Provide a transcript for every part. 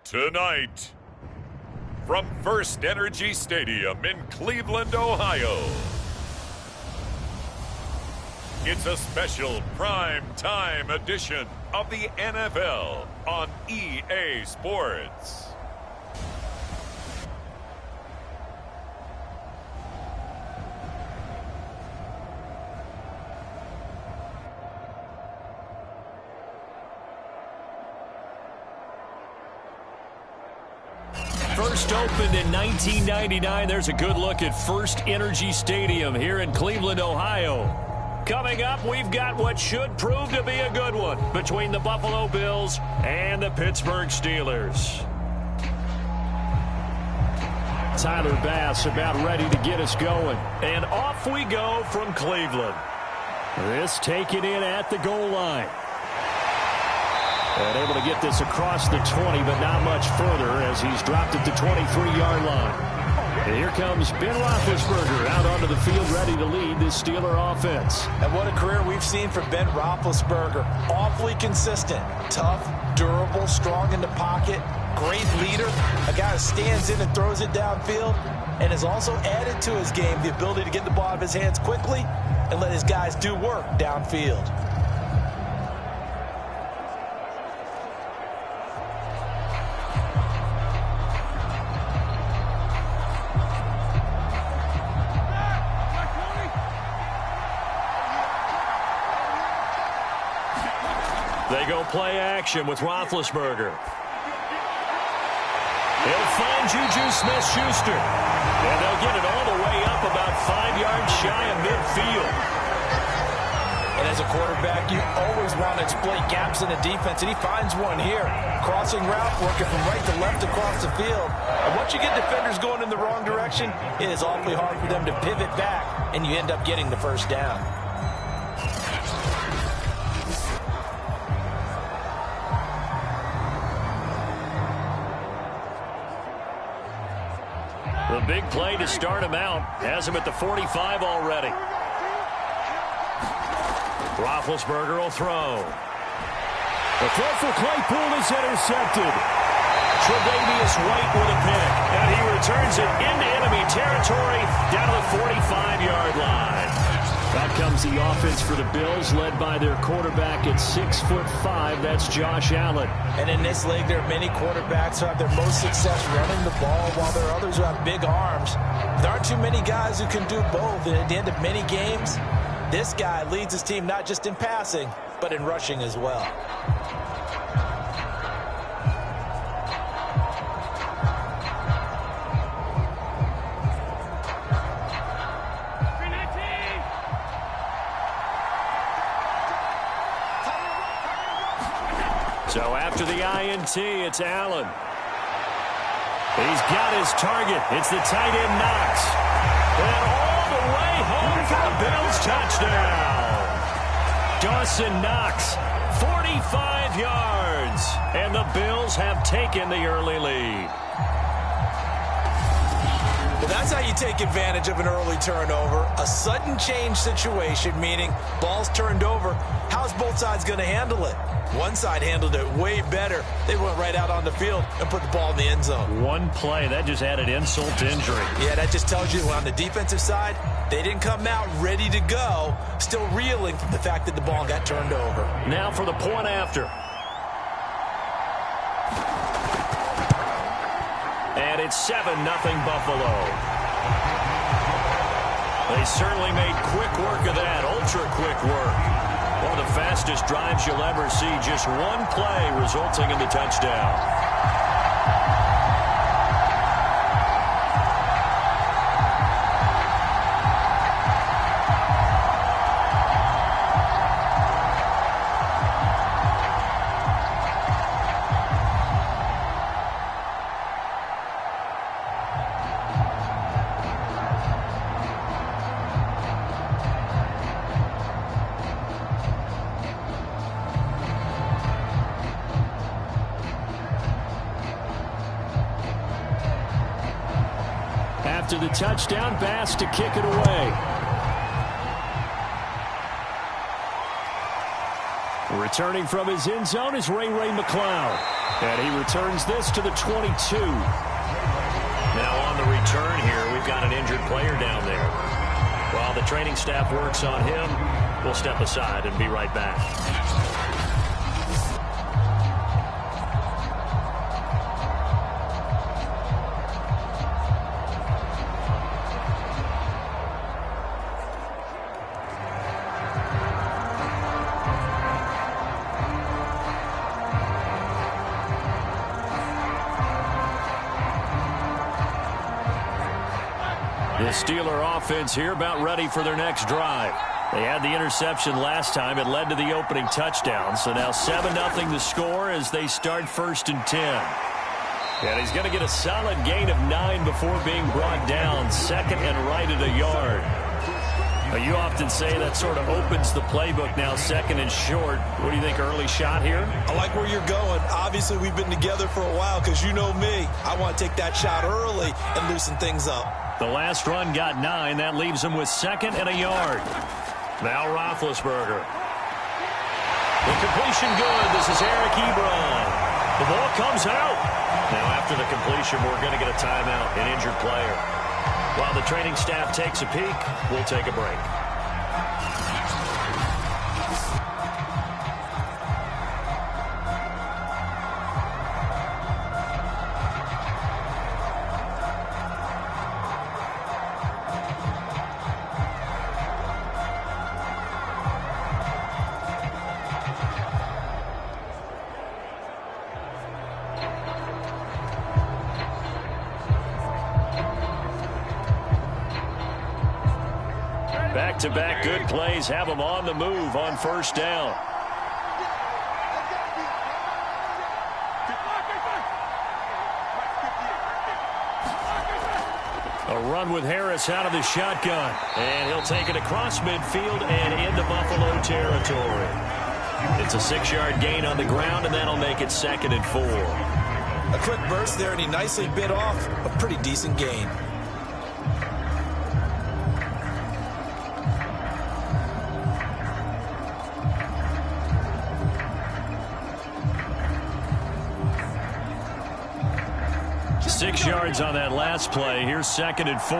Tonight, from First Energy Stadium in Cleveland, Ohio, it's a special prime time edition of the NFL on EA Sports. First opened in 1999. There's a good look at First Energy Stadium here in Cleveland, Ohio. Coming up, we've got what should prove to be a good one between the Buffalo Bills and the Pittsburgh Steelers. Tyler Bass about ready to get us going. And off we go from Cleveland. This taken in at the goal line. And able to get this across the 20, but not much further as he's dropped at the 23-yard line. And here comes Ben Roethlisberger out onto the field ready to lead this Steeler offense. And what a career we've seen from Ben Roethlisberger. Awfully consistent, tough, durable, strong in the pocket, great leader, a guy who stands in and throws it downfield, and has also added to his game the ability to get the ball out of his hands quickly and let his guys do work downfield. They go play action with Roethlisberger. He'll find Juju Smith-Schuster. And they'll get it all the way up about 5 yards shy of midfield. And as a quarterback, you always want to exploit gaps in the defense, and he finds one here. Crossing route, working from right to left across the field. And once you get defenders going in the wrong direction, it is awfully hard for them to pivot back, and you end up getting the first down. The big play to start him out. Has him at the 45 already. Roethlisberger will throw. The throw for Claypool is intercepted. Tre'Davious White with a pick. And he returns it into enemy territory down to the 45-yard line. Out comes the offense for the Bills, led by their quarterback at 6'5". That's Josh Allen. And in this league, there are many quarterbacks who have their most success running the ball, while there are others who have big arms. There aren't too many guys who can do both. And at the end of many games, this guy leads his team not just in passing, but in rushing as well. So after the INT, it's Allen. He's got his target. It's the tight end Knox. And all the way home for the Bills touchdown. Dawson Knox, 45 yards. And the Bills have taken the early lead. Well, that's how you take advantage of an early turnover. A sudden change situation, meaning ball's turned over. How's both sides going to handle it? One side handled it way better. They went right out on the field and put the ball in the end zone. One play, that just added insult to injury. Yeah, that just tells you on the defensive side, they didn't come out ready to go, still reeling from the fact that the ball got turned over. Now for the point after. And it's 7-0 Buffalo. They certainly made quick work of that, ultra-quick work. One of the fastest drives you'll ever see. Just one play resulting in the touchdown. After the touchdown, Bass to kick it away. Returning from his end zone is Ray McCloud. And he returns this to the 22. Now on the return here, we've got an injured player down there. While the training staff works on him, we'll step aside and be right back. The Steeler offense here about ready for their next drive. They had the interception last time. It led to the opening touchdown. So now 7-0 the score as they start 1st and 10. And he's going to get a solid gain of 9 before being brought down. 2nd and right at a yard. You often say that sort of opens the playbook now, 2nd and short. What do you think, early shot here? I like where you're going. Obviously, we've been together for a while because you know me. I want to take that shot early and loosen things up. The last run got 9. That leaves him with 2nd and a yard. Now Roethlisberger. The completion good. This is Eric Ebron. The ball comes out. Now after the completion, we're going to get a timeout, an injured player. While the training staff takes a peek, we'll take a break. Back-to-back good plays have them on the move on 1st down. A run with Harris out of the shotgun. And he'll take it across midfield and into Buffalo territory. It's a 6-yard gain on the ground, and that'll make it 2nd and 4. A quick burst there, and he nicely bit off a pretty decent gain. Six yards on that last play. Here's 2nd and 4.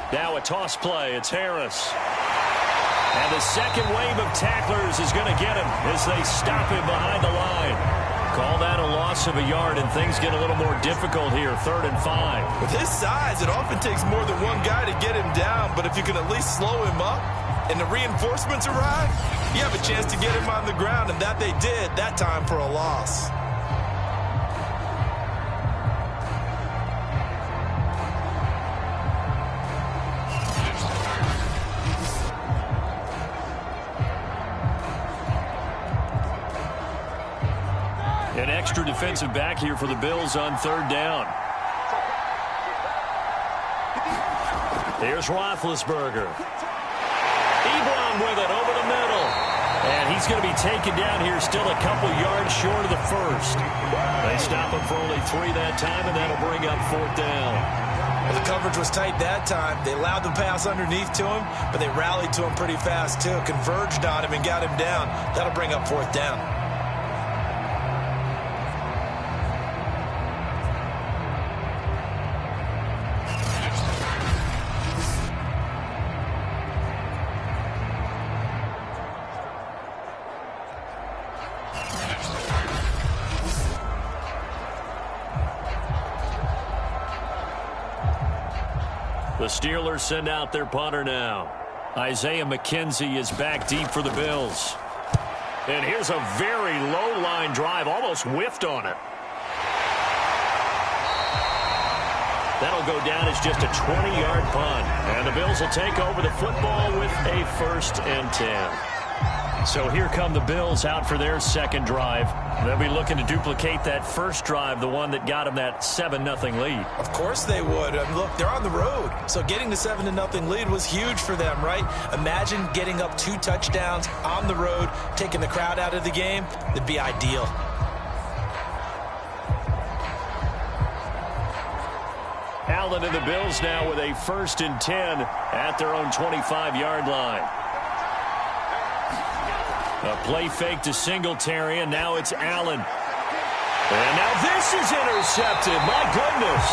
Now a toss play. It's Harris. And the second wave of tacklers is going to get him as they stop him behind the line. Call that a loss of a yard, and things get a little more difficult here. 3rd and 5. With his size, it often takes more than one guy to get him down, but if you can at least slow him up and the reinforcements arrive, you have a chance to get him on the ground, and that they did that time for a loss. An extra defensive back here for the Bills on 3rd down. Here's Roethlisberger. Ebron with it over the middle. And he's going to be taken down here still a couple yards short of the 1st. They stop him for only 3 that time, and that'll bring up 4th down. Well, the coverage was tight that time. They allowed the pass underneath to him, but they rallied to him pretty fast, too. Converged on him and got him down. That'll bring up 4th down. The Steelers send out their punter now. Isaiah McKenzie is back deep for the Bills. And here's a very low line drive, almost whiffed on it. That'll go down as just a 20-yard punt. And the Bills will take over the football with a 1st and 10. So here come the Bills out for their 2nd drive. They'll be looking to duplicate that 1st drive, the one that got them that 7-0 lead. Of course they would. Look, they're on the road. So getting the 7-0 lead was huge for them, right? Imagine getting up 2 touchdowns on the road, taking the crowd out of the game. That'd be ideal. Allen and the Bills now with a 1st and 10 at their own 25-yard line. A play fake to Singletary, and now it's Allen. And now this is intercepted. My goodness.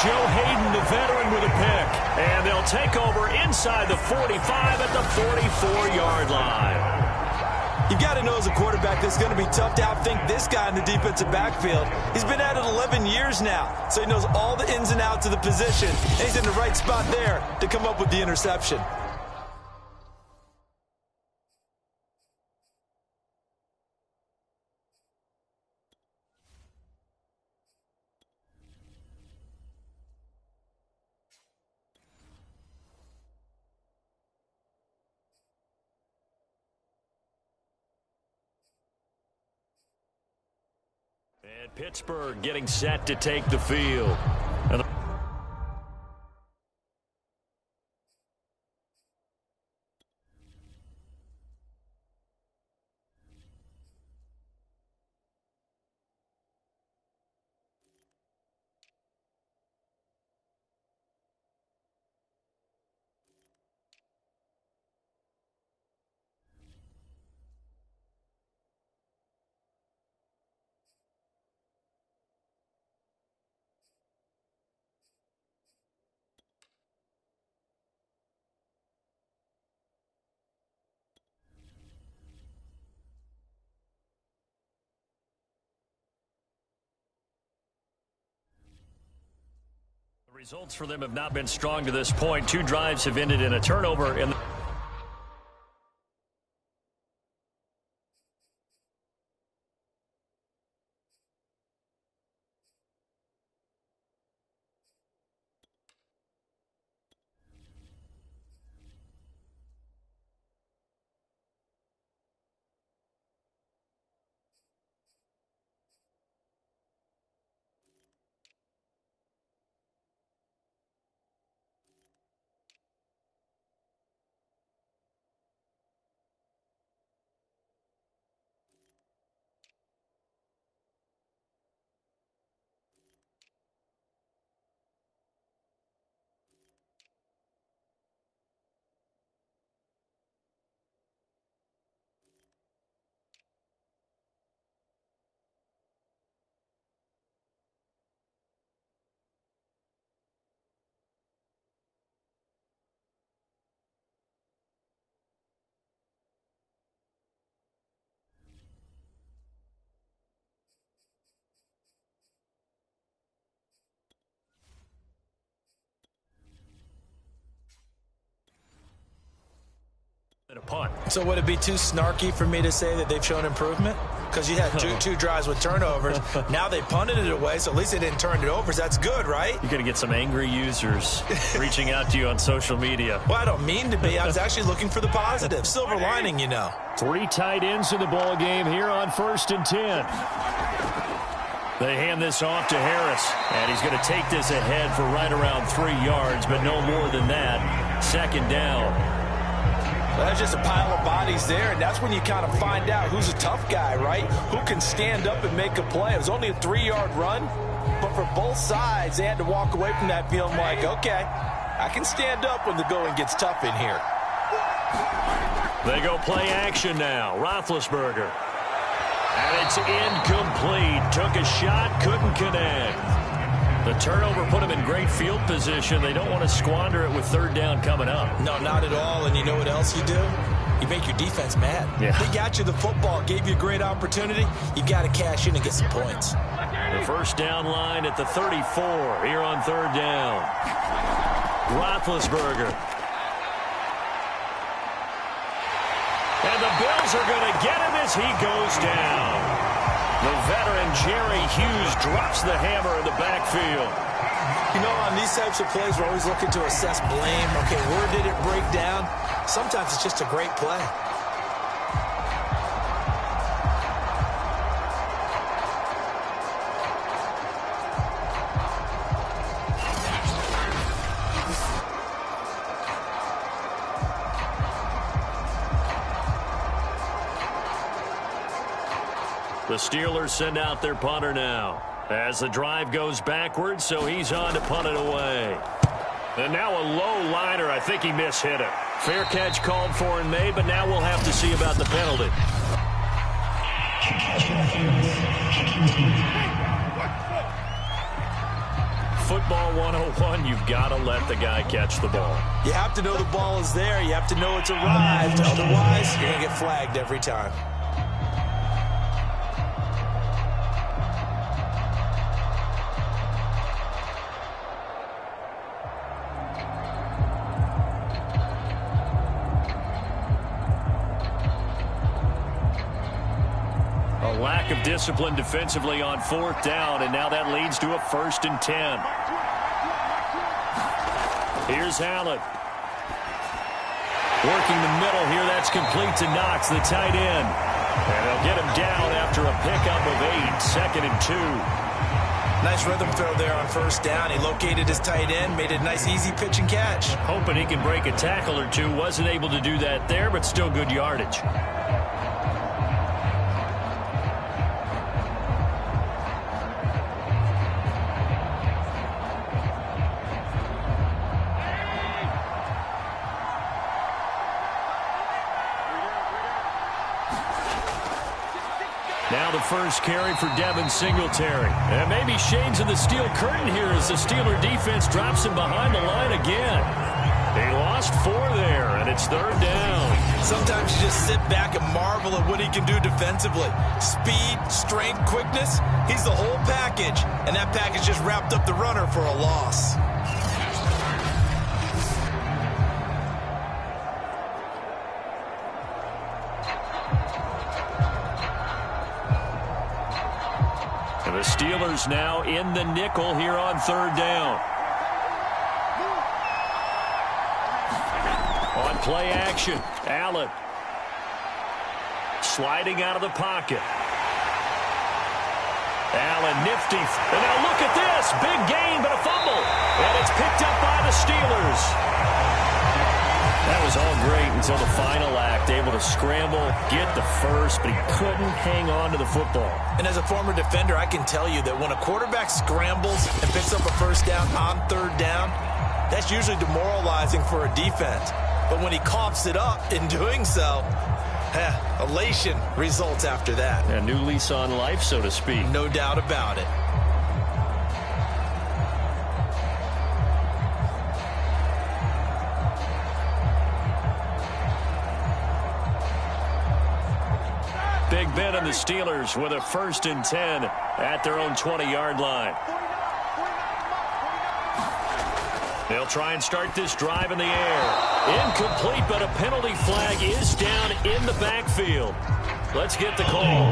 Joe Hayden, the veteran, with a pick. And they'll take over inside the 45 at the 44-yard line. You've got to know as a quarterback it's going to be tough to outthink this guy in the defensive backfield. He's been at it 11 years now, so he knows all the ins and outs of the position, and he's in the right spot there to come up with the interception. And Pittsburgh getting set to take the field. And the results for them have not been strong to this point. 2 drives have ended in a turnover. A punt. So would it be too snarky for me to say that they've shown improvement? Because you had two drives with turnovers. Now they punted it away, so at least they didn't turn it over. So that's good, right? You're going to get some angry users reaching out to you on social media. Well, I don't mean to be. I was actually looking for the positive. Silver lining, you know. 3 tight ends in the ball game here on 1st and 10. They hand this off to Harris, and he's going to take this ahead for right around 3 yards, but no more than that. 2nd down. Well, that's just a pile of bodies there, and that's when you kind of find out who's a tough guy, right? Who can stand up and make a play. It was only a 3-yard run, but for both sides, they had to walk away from that feeling like, okay, I can stand up when the going gets tough in here. They go play action now. Roethlisberger. And it's incomplete. Took a shot, couldn't connect. The turnover put them in great field position. They don't want to squander it with 3rd down coming up. No, not at all. And you know what else you do? You make your defense mad. Yeah. They got you the football, gave you a great opportunity. You got to cash in and get some points. The 1st down line at the 34 here on 3rd down. Roethlisberger. And the Bills are going to get him as he goes down. The veteran Jerry Hughes drops the hammer in the backfield. You know, on these types of plays, we're always looking to assess blame. Okay, where did it break down? Sometimes it's just a great play. The Steelers send out their punter now. As the drive goes backwards, so he's on to punt it away. And now a low liner. I think he mishit it. Fair catch called for and made, but now we'll have to see about the penalty. Football 101, you've got to let the guy catch the ball. You have to know the ball is there. You have to know it's arrived. Otherwise, you're going to get flagged every time. A lack of discipline defensively on 4th down, and now that leads to a 1st and 10. Here's Allen. Working the middle here. That's complete to Knox, the tight end. And they'll get him down after a pickup of 8. 2nd and 2. Nice rhythm throw there on 1st down. He located his tight end, made a nice easy pitch and catch. Hoping he can break a tackle or two. Wasn't able to do that there, but still good yardage. Now the first carry for Devin Singletary. And maybe shades of the steel curtain here as the Steeler defense drops him behind the line again. He lost 4 there, and it's 3rd down. Sometimes you just sit back and marvel at what he can do defensively. Speed, strength, quickness, he's the whole package. And that package just wrapped up the runner for a loss. The Steelers now in the nickel here on 3rd down. On play action, Allen. Sliding out of the pocket. Allen nifty. And now look at this. Big gain, but a fumble. And it's picked up by the Steelers. That was all great until the final act. Able to scramble, get the first, but he couldn't hang on to the football. And as a former defender, I can tell you that when a quarterback scrambles and picks up a 1st down on 3rd down, that's usually demoralizing for a defense. But when he coughs it up in doing so, elation results after that. A new lease on life, so to speak. No doubt about it. Big Ben and the Steelers with a 1st and 10 at their own 20-yard line. They'll try and start this drive in the air. Incomplete, but a penalty flag is down in the backfield. Let's get the call.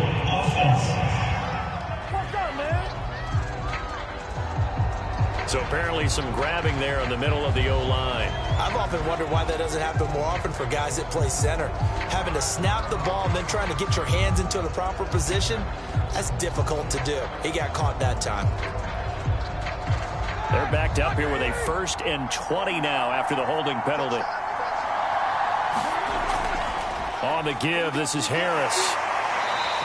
So apparently some grabbing there in the middle of the O-line. I've often wondered why that doesn't happen more often for guys that play center. Having to snap the ball and then trying to get your hands into the proper position, that's difficult to do. He got caught that time. They're backed up here with a 1st and 20 now after the holding penalty. On the give, this is Harris.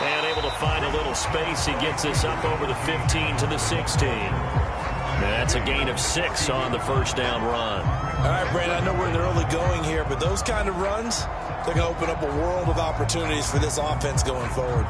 And able to find a little space. He gets this up over the 15 to the 16. That's a gain of 6 on the 1st down run. All right, Brandon, I know we're in the early going here, but those kind of runs, they're going to open up a world of opportunities for this offense going forward.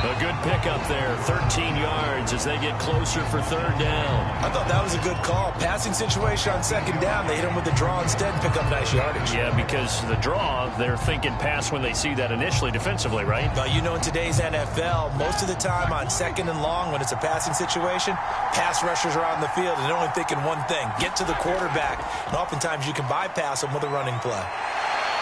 A good pickup there, 13 yards as they get closer for 3rd down. I thought that was a good call. Passing situation on 2nd down. They hit him with the draw instead and pick up nice yardage. Yeah, because the draw, they're thinking pass when they see that initially defensively, right? Well, you know, in today's NFL, most of the time on 2nd and long, when it's a passing situation, pass rushers are out in the field and they're only thinking one thing, get to the quarterback. And oftentimes you can bypass them with a running play.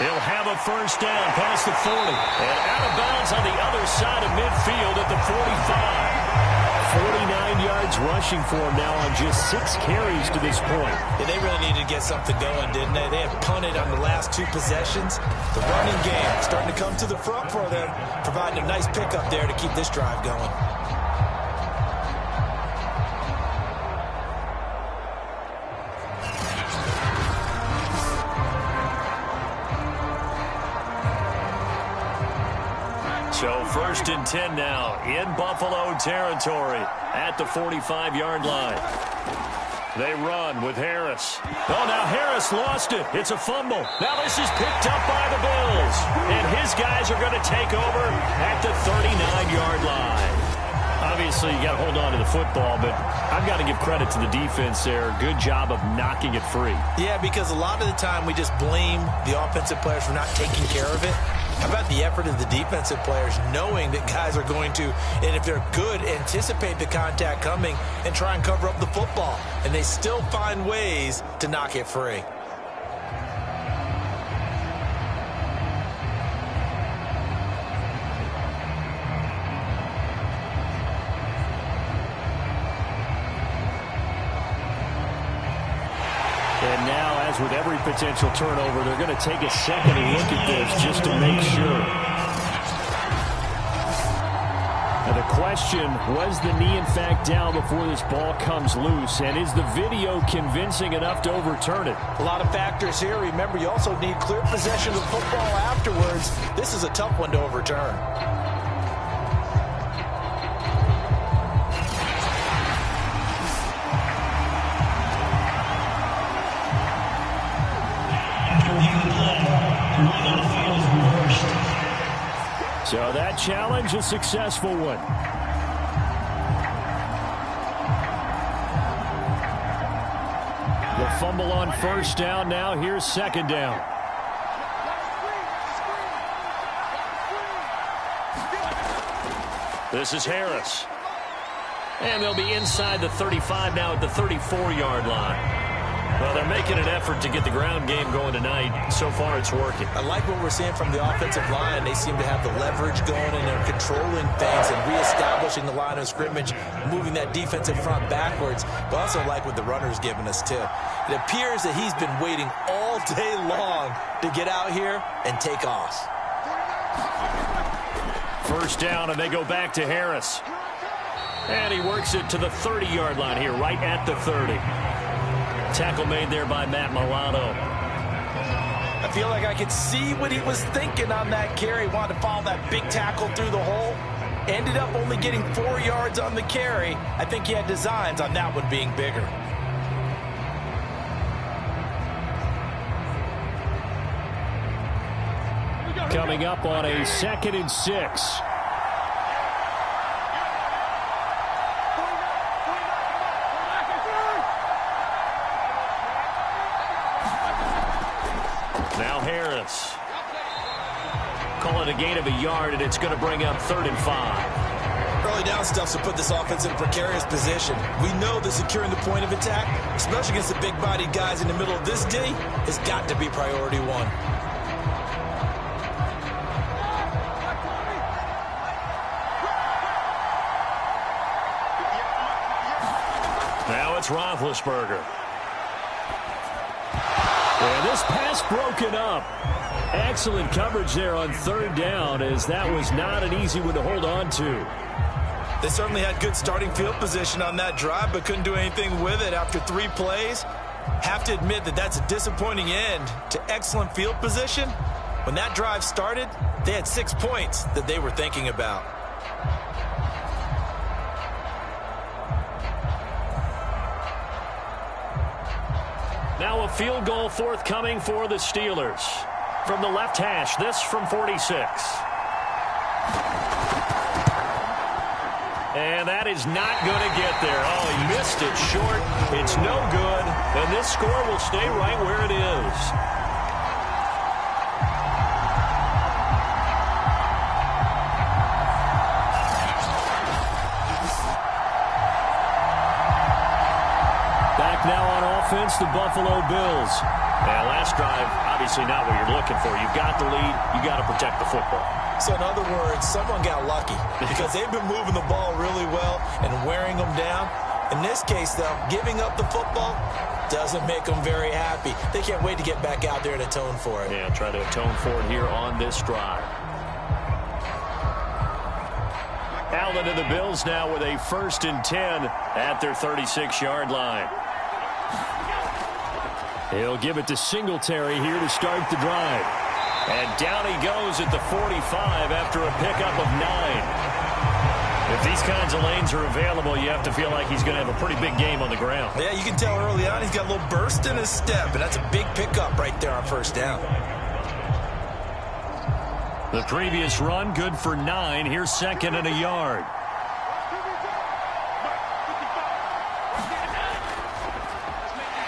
He'll have a 1st down past the 40. And out of bounds on the other side of midfield at the 45. 49 yards rushing for him now on just 6 carries to this point. Yeah, they really needed to get something going, didn't they? They had punted on the last 2 possessions. The running game starting to come to the front for them, providing a nice pickup there to keep this drive going. So 1st and 10 now in Buffalo territory at the 45-yard line. They run with Harris. Oh, now Harris lost it. It's a fumble. Now this is picked up by the Bills. And his guys are going to take over at the 39-yard line. Obviously, you got to hold on to the football, but I've got to give credit to the defense there. Good job of knocking it free. Yeah, because a lot of the time we just blame the offensive players for not taking care of it. How about the effort of the defensive players knowing that guys are going to, and if they're good, anticipate the contact coming and try and cover up the football. And they still find ways to knock it free. And now, as with every potential turnover, they're going to take a second look at this just to make sure. Now the question, was the knee in fact down before this ball comes loose? And is the video convincing enough to overturn it? A lot of factors here. Remember, you also need clear possession of the football afterwards. This is a tough one to overturn. So that challenge, a successful one. The fumble on 1st down. Now here's 2nd down. This is Harris. And they'll be inside the 35 now at the 34-yard line. Well, they're making an effort to get the ground game going tonight. So far, it's working. I like what we're seeing from the offensive line. They seem to have the leverage going, and they're controlling things and reestablishing the line of scrimmage, moving that defensive front backwards. But I also like what the runner's giving us, too. It appears that he's been waiting all day long to get out here and take off. 1st down, and they go back to Harris. And he works it to the 30-yard line here, right at the 30. Tackle made there by Matt Milano. I feel like I could see what he was thinking on that carry. Wanted to follow that big tackle through the hole. Ended up only getting 4 yards on the carry. I think he had designs on that one being bigger. Coming up on a 2nd and 6. Now Harris. Call it a gain of a yard, and it's going to bring up 3rd and 5. Early down stuff to put this offense in a precarious position. We know that securing the point of attack, especially against the big-bodied guys in the middle of this D, has got to be priority one. Now it's Roethlisberger. And this pass broken up. Excellent coverage there on 3rd down, as that was not an easy one to hold on to. They certainly had good starting field position on that drive, but couldn't do anything with it after 3 plays. Have to admit that that's a disappointing end to excellent field position. When that drive started, they had 6 points that they were thinking about. Now a field goal forthcoming for the Steelers. From the left hash, this from 46. And that is not going to get there. Oh, he missed it short. It's no good. And this score will stay right where it is. Back now on offense, the Buffalo Bills. Now, last drive, obviously not what you're looking for. You've got the lead. You've got to protect the football. So, in other words, someone got lucky because they've been moving the ball really well and wearing them down. In this case, though, giving up the football doesn't make them very happy. They can't wait to get back out there and atone for it. Yeah, try to atone for it here on this drive. Allen and the Bills now with a 1st and 10 at their 36-yard line. He'll give it to Singletary here to start the drive. And down he goes at the 45 after a pickup of 9. If these kinds of lanes are available, you have to feel like he's going to have a pretty big game on the ground. Yeah, you can tell early on he's got a little burst in his step, and that's a big pickup right there on first down. The previous run, good for 9. Here's second and a yard.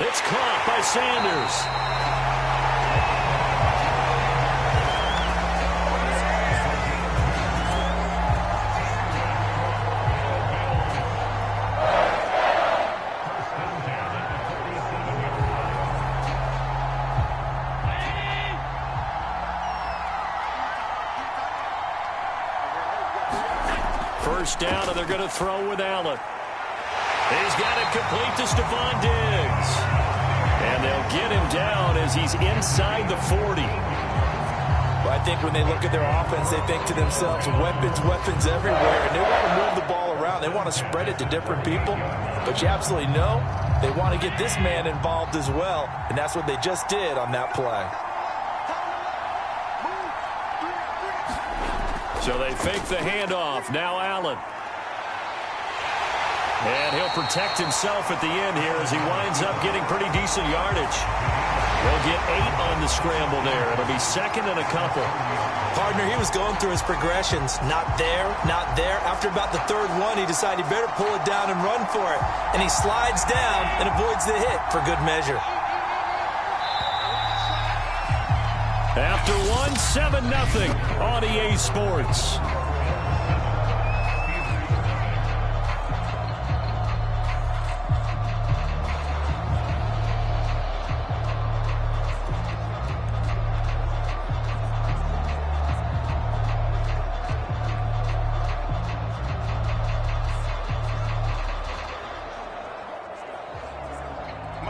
It's caught by Sanders. First down, and they're going to throw with Allen. He's got it complete to Stephon Diggs. And they'll get him down as he's inside the 40. Well, I think when they look at their offense, they think to themselves, weapons everywhere, and they want to move the ball around. They want to spread it to different people. But you absolutely know they want to get this man involved as well, and that's what they just did on that play. So they fake the handoff. Now Allen. And he'll protect himself at the end here as he winds up getting pretty decent yardage. They'll get 8 on the scramble there. It'll be second and a couple. Partner, he was going through his progressions. Not there, not there. After about the third one, he decided he better pull it down and run for it. And he slides down and avoids the hit for good measure. After one, 7-0 on EA Sports.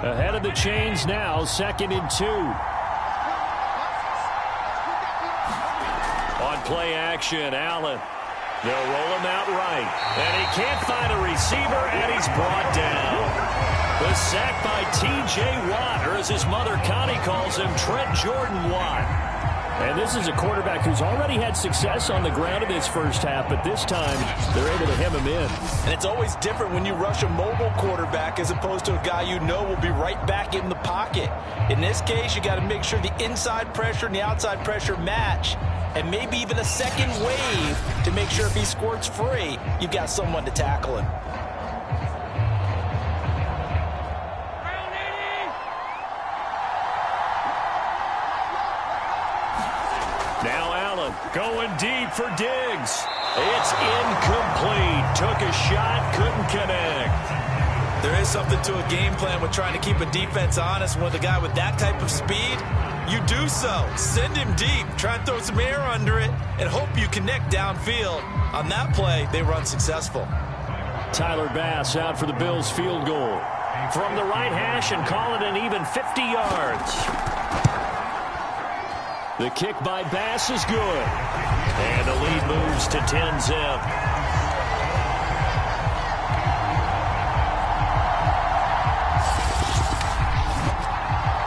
Ahead of the chains now, 2nd and 2. On play action, Allen. They'll roll him out right. And he can't find a receiver, and he's brought down. The sack by T.J. Watt, or as his mother Connie calls him, Trent Jordan Watt. And this is a quarterback who's already had success on the ground in his first half, but this time they're able to hem him in. And it's always different when you rush a mobile quarterback as opposed to a guy you know will be right back in the pocket. In this case, you got to make sure the inside pressure and the outside pressure match, and maybe even a second wave to make sure if he squirts free, you've got someone to tackle him. Now Allen going deep for Diggs. It's incomplete. Took a shot, couldn't connect. There is something to a game plan with trying to keep a defense honest with a guy with that type of speed. You do so. Send him deep. Try and throw some air under it and hope you connect downfield. On that play, they run successful. Tyler Bass out for the Bills field goal. From the right hash and call it an even 50 yards. The kick by Bass is good. And the lead moves to 10-zip.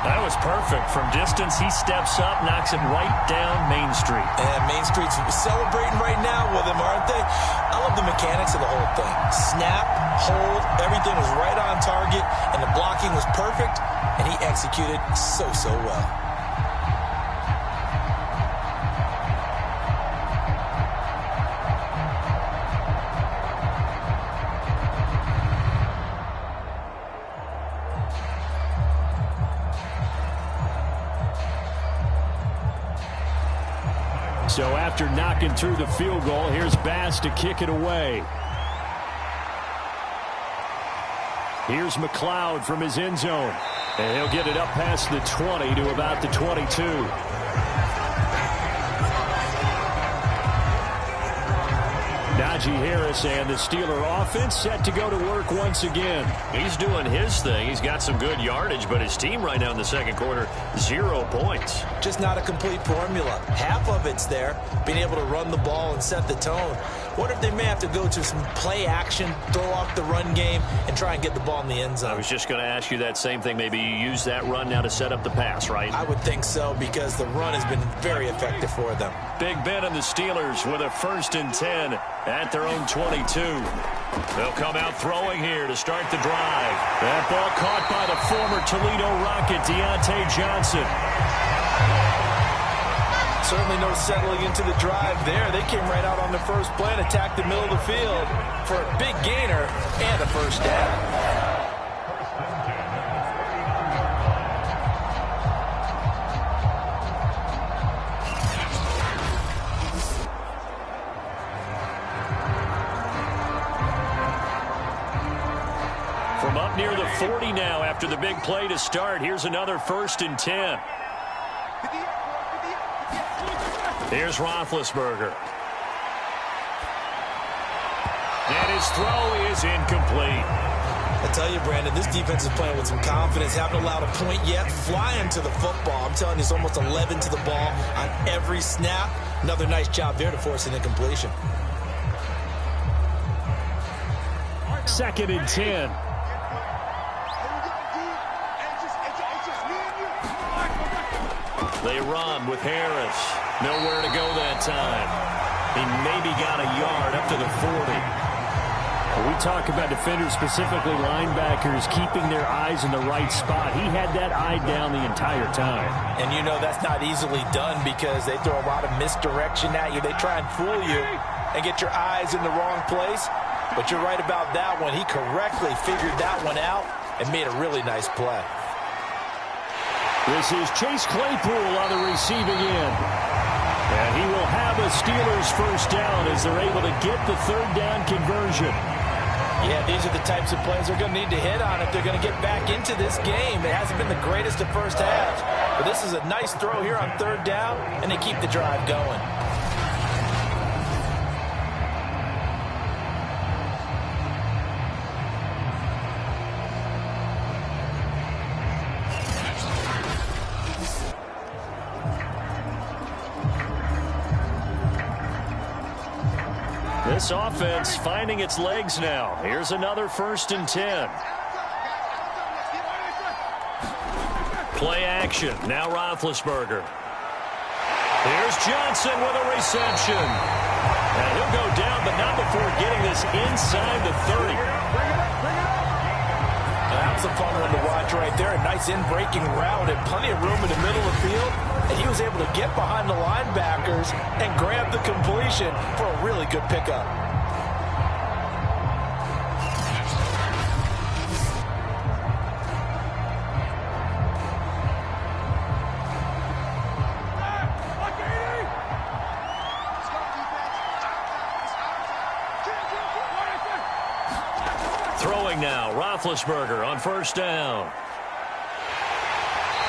That was perfect. From distance, he steps up, knocks it right down Main Street. And Main Street's celebrating right now with him, aren't they? I love the mechanics of the whole thing. Snap, hold, everything was right on target, and the blocking was perfect, and he executed so well. So after knocking through the field goal, here's Bass to kick it away. Here's McLeod from his end zone. And he'll get it up past the 20 to about the 22. Najee Harris, and the Steeler offense set to go to work once again. He's doing his thing. He's got some good yardage, but his team right now in the second quarter, 0 points. Just not a complete formula. Half of it's there, being able to run the ball and set the tone. What if they may have to go to some play action, throw off the run game, and try and get the ball in the end zone? I was just going to ask you that same thing. Maybe you use that run now to set up the pass, right? I would think so, because the run has been very effective for them. Big Ben and the Steelers with a 1st and 10 at their own 22. They'll come out throwing here to start the drive. That ball caught by the former Toledo Rocket, Deontay Johnson. Certainly no settling into the drive there. They came right out on the first play and attacked the middle of the field for a big gainer and a first down. From up near the 40 now after the big play to start. Here's another 1st and 10. Here's Roethlisberger. And his throw is incomplete. I tell you, Brandon, this defense is playing with some confidence. Haven't allowed a point yet. Flying to the football. I'm telling you, it's almost 11 to the ball on every snap. Another nice job there to force an incompletion. 2nd and 10. They run with Harris. Nowhere to go that time. He maybe got a yard up to the 40. We talk about defenders, specifically linebackers, keeping their eyes in the right spot. He had that eye down the entire time. And you know that's not easily done because they throw a lot of misdirection at you. They try and fool you and get your eyes in the wrong place. But you're right about that one. He correctly figured that one out and made a really nice play. This is Chase Claypool on the receiving end. And he will have a Steelers first down as they're able to get the 3rd down conversion. Yeah, these are the types of plays they're going to need to hit on if they're going to get back into this game. It hasn't been the greatest of first halves, but this is a nice throw here on 3rd down, and they keep the drive going. This offense finding its legs now. Here's another 1st and 10. Play action. Now Roethlisberger. Here's Johnson with a reception. And he'll go down, but not before getting this inside the 30. That was a fun one to watch right there. A nice in-breaking route and plenty of room in the middle of the field. And he was able to get behind the linebackers and grab the completion for a really good pickup. Throwing now, Roethlisberger on 1st down.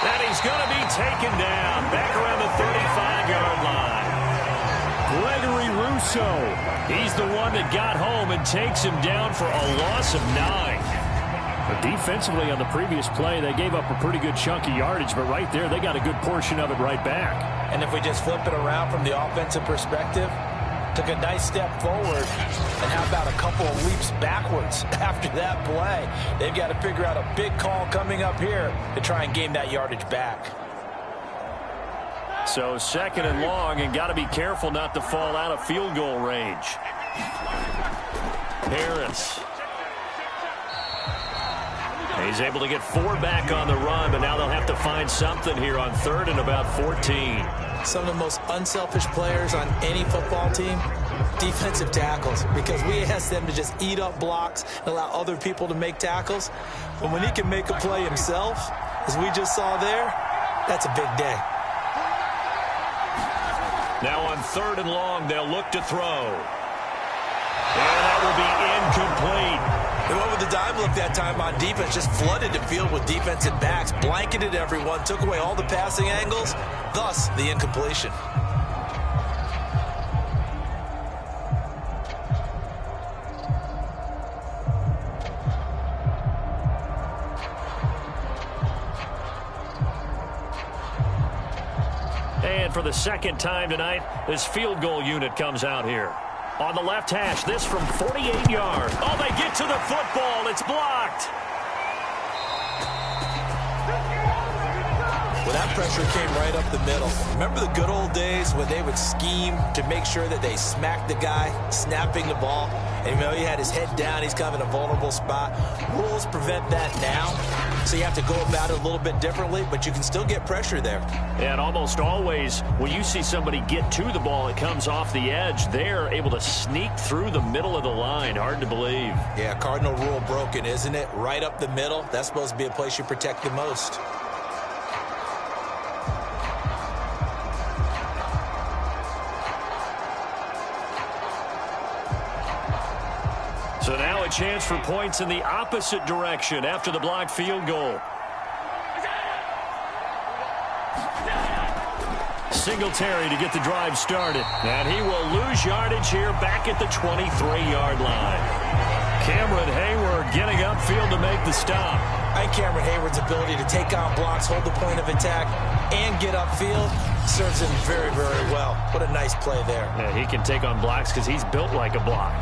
And he's going to be taken down back around the 35-yard line. Gregory Rousseau, he's the one that got home and takes him down for a loss of 9. But defensively on the previous play, they gave up a pretty good chunk of yardage, but right there they got a good portion of it right back. And if we just flip it around from the offensive perspective, took a nice step forward, and how about a couple of leaps backwards after that play? They've got to figure out a big call coming up here to try and gain that yardage back. So 2nd and long, and got to be careful not to fall out of field goal range. Harris. He's able to get 4 back on the run, but now they'll have to find something here on 3rd and about 14. Some of the most unselfish players on any football team, defensive tackles, because we ask them to just eat up blocks and allow other people to make tackles. But when he can make a play himself, as we just saw there, that's a big day. Now on 3rd and long, they'll look to throw. And that will be incomplete. They went with the dime look that time on defense, just flooded the field with defensive backs, blanketed everyone, took away all the passing angles, thus the incompletion. And for the second time tonight, this field goal unit comes out here. On the left hash, this from 48 yards. Oh, they get to the football. It's blocked. Well, that pressure came right up the middle. Remember the good old days when they would scheme to make sure that they smacked the guy snapping the ball? And you know, he had his head down. He's kind of in a vulnerable spot. Rules prevent that now. So you have to go about it a little bit differently, but you can still get pressure there. And almost always, when you see somebody get to the ball, it comes off the edge. They're able to sneak through the middle of the line. Hard to believe. Yeah, cardinal rule broken, isn't it? Right up the middle. That's supposed to be a place you protect the most. So now a chance for points in the opposite direction after the blocked field goal. Singletary to get the drive started. And he will lose yardage here back at the 23-yard line. Cameron Hayward getting upfield to make the stop. I think Cameron Hayward's ability to take on blocks, hold the point of attack, and get upfield serves him very, very well. What a nice play there. Yeah, he can take on blocks because he's built like a block.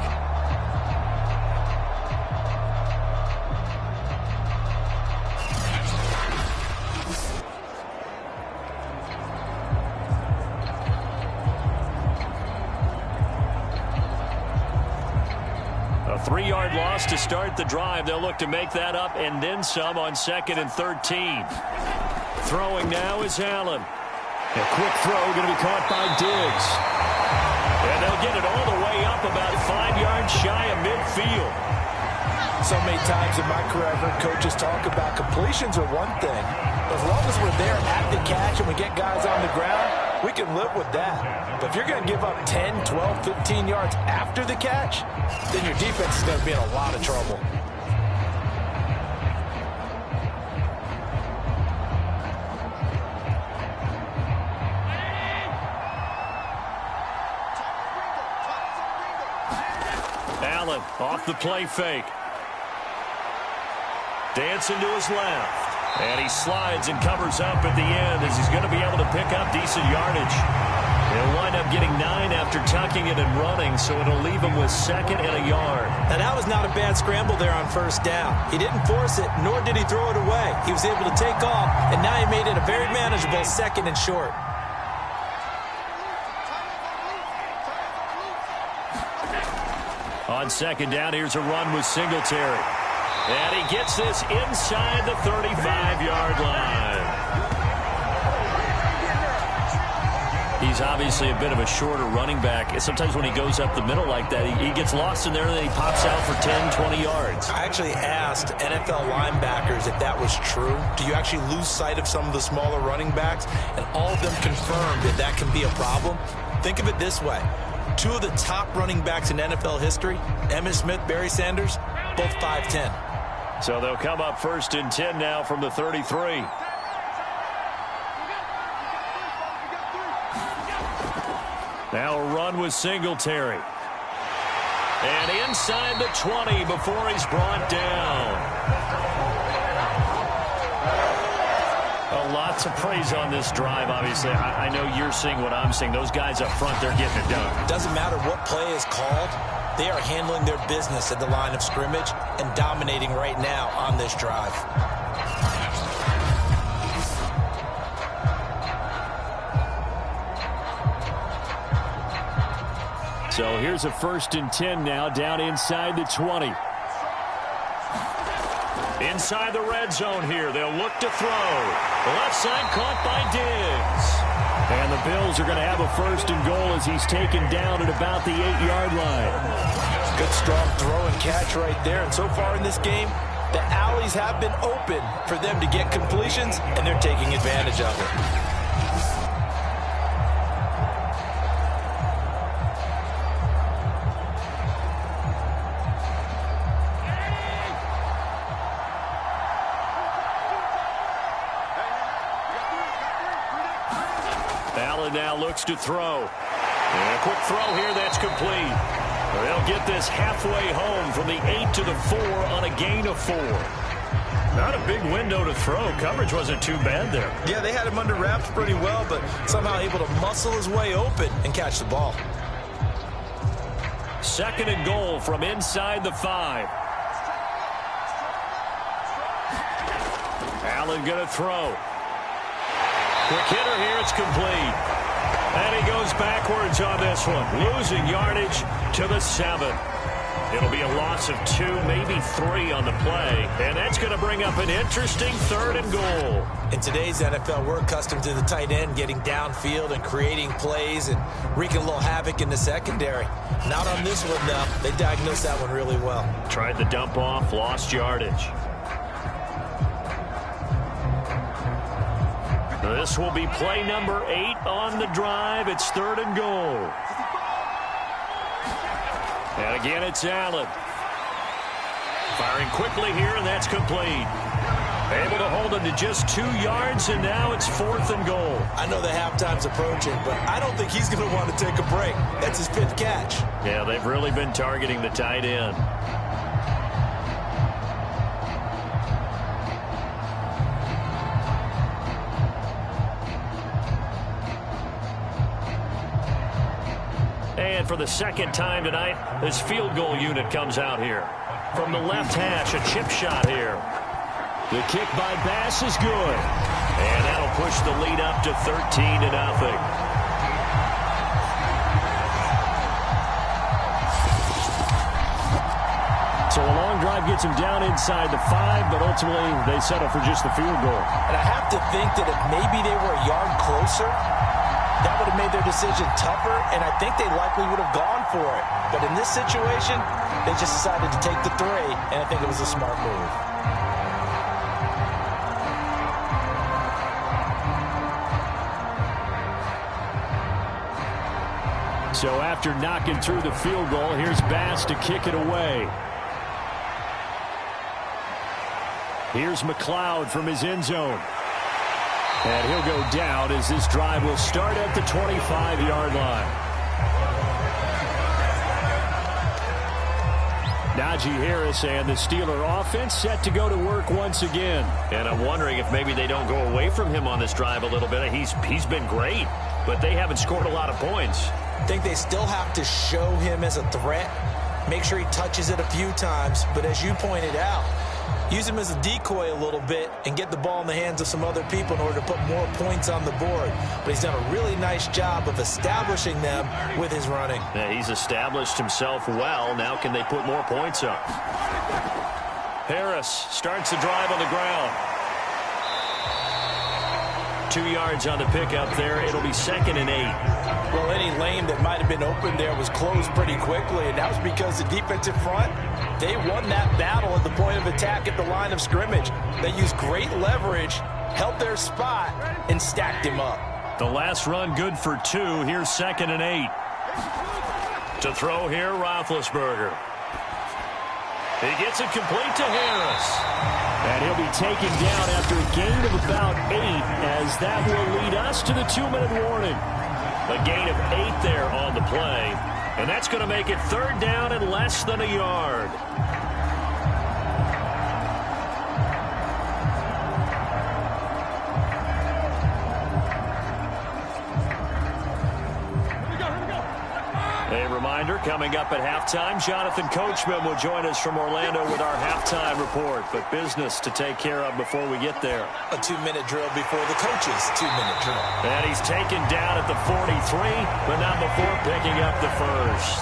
A 3-yard loss to start the drive. They'll look to make that up and then some on 2nd and 13. Throwing now is Allen. A quick throw going to be caught by Diggs. And they'll get it all the way up about 5 yards shy of midfield. So many times in my career, I've heard coaches talk about completions are one thing. As long as we're there at the catch and we get guys on the ground, we can live with that. But if you're going to give up 10, 12, 15 yards after the catch, then your defense is going to be in a lot of trouble. Allen off the play fake. Dancing to his left. And he slides and covers up at the end as he's going to be able to pick up decent yardage. He'll wind up getting 9 after tucking it and running, so it'll leave him with 2nd and a yard. Now, that was not a bad scramble there on 1st down. He didn't force it, nor did he throw it away. He was able to take off, and now he made it a very manageable 2nd and short. On 2nd down, here's a run with Singletary. And he gets this inside the 35-yard line. He's obviously a bit of a shorter running back. Sometimes when he goes up the middle like that, he gets lost in there and then he pops out for 10, 20 yards. I actually asked NFL linebackers if that was true. Do you actually lose sight of some of the smaller running backs? And all of them confirmed that that can be a problem. Think of it this way. 2 of the top running backs in NFL history, Emmitt Smith, Barry Sanders, both 5'10". So they'll come up 1st and 10 now from the 33. Now a run with Singletary. And inside the 20 before he's brought down. Lots of praise on this drive, obviously. I know you're seeing what I'm seeing. Those guys up front, they're getting it done. Doesn't matter what play is called. They are handling their business at the line of scrimmage and dominating right now on this drive. So here's a 1st and 10 now down inside the 20. Inside the red zone here. They'll look to throw. Left side caught by Diggs. And the Bills are going to have a 1st and goal as he's taken down at about the 8-yard line. Good strong throw and catch right there. And so far in this game, the alleys have been open for them to get completions, and they're taking advantage of it. Allen now looks to throw. And a quick throw here that's complete. They'll get this halfway home from the 8 to the 4 on a gain of 4. Not a big window to throw. Coverage wasn't too bad there. Yeah, they had him under wraps pretty well, but somehow able to muscle his way open and catch the ball. 2nd and goal from inside the 5. Allen going to throw. Quick hitter here. It's complete. And he goes backwards on this one. Losing yardage to the 7. It'll be a loss of 2, maybe 3 on the play. And that's going to bring up an interesting 3rd and goal. In today's NFL, we're accustomed to the tight end getting downfield and creating plays and wreaking a little havoc in the secondary. Not on this one, though. They diagnosed that one really well. Tried the dump off, lost yardage. This will be play number 8 on the drive. It's 3rd and goal. And again, it's Allen. Firing quickly here, and that's complete. Able to hold him to just 2 yards, and now it's 4th and goal. I know the halftime's approaching, but I don't think he's going to want to take a break. That's his 5th catch. Yeah, they've really been targeting the tight end. And for the 2nd time tonight, this field goal unit comes out here. From the left hash, a chip shot here. The kick by Bass is good. And that'll push the lead up to 13-0. So a long drive gets him down inside the 5, but ultimately they settle for just the field goal. And I have to think that if maybe they were a yard closer, that would have made their decision tougher, and I think they likely would have gone for it. But in this situation, they just decided to take the 3, and I think it was a smart move. So after knocking through the field goal, here's Bass to kick it away. Here's McLeod from his end zone. And he'll go down as this drive will start at the 25-yard line. Najee Harris and the Steeler offense set to go to work once again. And I'm wondering if maybe they don't go away from him on this drive a little bit. He's been great, but they haven't scored a lot of points. I think they still have to show him as a threat, make sure he touches it a few times, but as you pointed out, use him as a decoy a little bit and get the ball in the hands of some other people in order to put more points on the board. But he's done a really nice job of establishing them with his running. Yeah, he's established himself well. Now can they put more points up? Harris starts the drive on the ground. 2 yards on the pickup there. It'll be 2nd and 8. Well, any lane that might have been open there was closed pretty quickly, and that was because the defensive front, they won that battle at the point of attack at the line of scrimmage. They used great leverage, held their spot, and stacked him up. The last run good for 2. Here's 2nd and 8. To throw here, Roethlisberger. He gets it complete to Harris. And he'll be taken down after a gain of about 8, as that will lead us to the 2-minute warning. A gain of 8 there on the play. And that's going to make it 3rd down and less than a yard. A reminder, coming up at halftime, Jonathan Coachman will join us from Orlando with our halftime report. But business to take care of before we get there. A 2-minute drill before the coach's 2-minute drill. And he's taken down at the 43, but not before picking up the first.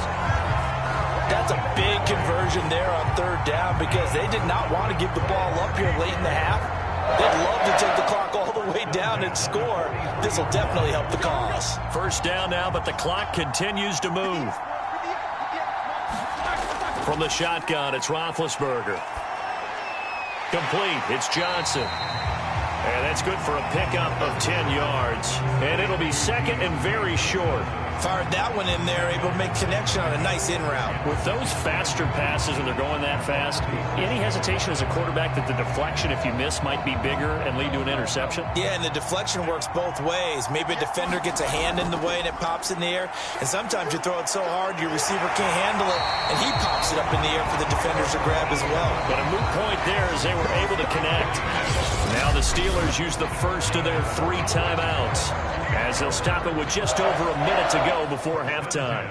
That's a big conversion there on 3rd down because they did not want to give the ball up here late in the half. They'd love to take the clock all the way down and score. This will definitely help the cause. 1st down now, but the clock continues to move. From the shotgun, it's Roethlisberger. Complete. It's Johnson. And that's good for a pickup of 10 yards. And it'll be 2nd and very short. Fired that one in there, able to make connection on a nice in route. With those faster passes and they're going that fast, any hesitation as a quarterback that the deflection, if you miss, might be bigger and lead to an interception? Yeah, and the deflection works both ways. Maybe a defender gets a hand in the way and it pops in the air, and sometimes you throw it so hard your receiver can't handle it, and he pops it up in the air for the defenders to grab as well. But a moot point there as they were able to connect. Now the Steelers use the first of their 3 timeouts as they'll stop it with just over a minute to go before halftime.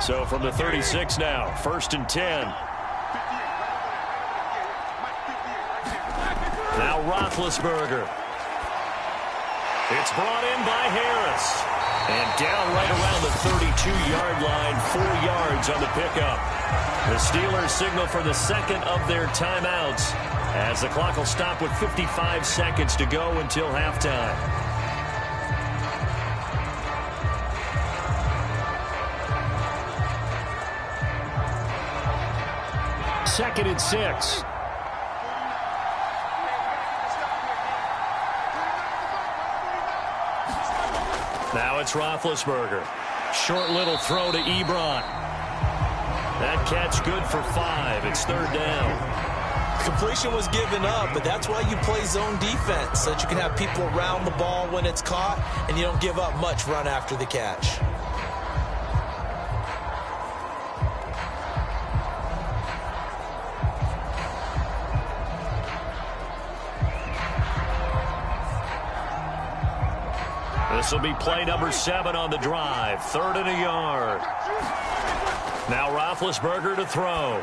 So from the 36 now, 1st and 10. Now Roethlisberger. It's brought in by Harris. And down right around the 32-yard line, 4 yards on the pickup. The Steelers signal for the second of their timeouts as the clock will stop with 55 seconds to go until halftime. Second and 6. Now it's Roethlisberger. Short little throw to Ebron. That catch good for 5. It's 3rd down. Completion was given up, but that's why you play zone defense, so that you can have people around the ball when it's caught, and you don't give up much run after the catch. This will be play number 7 on the drive. 3rd and a yard. Now Roethlisberger to throw.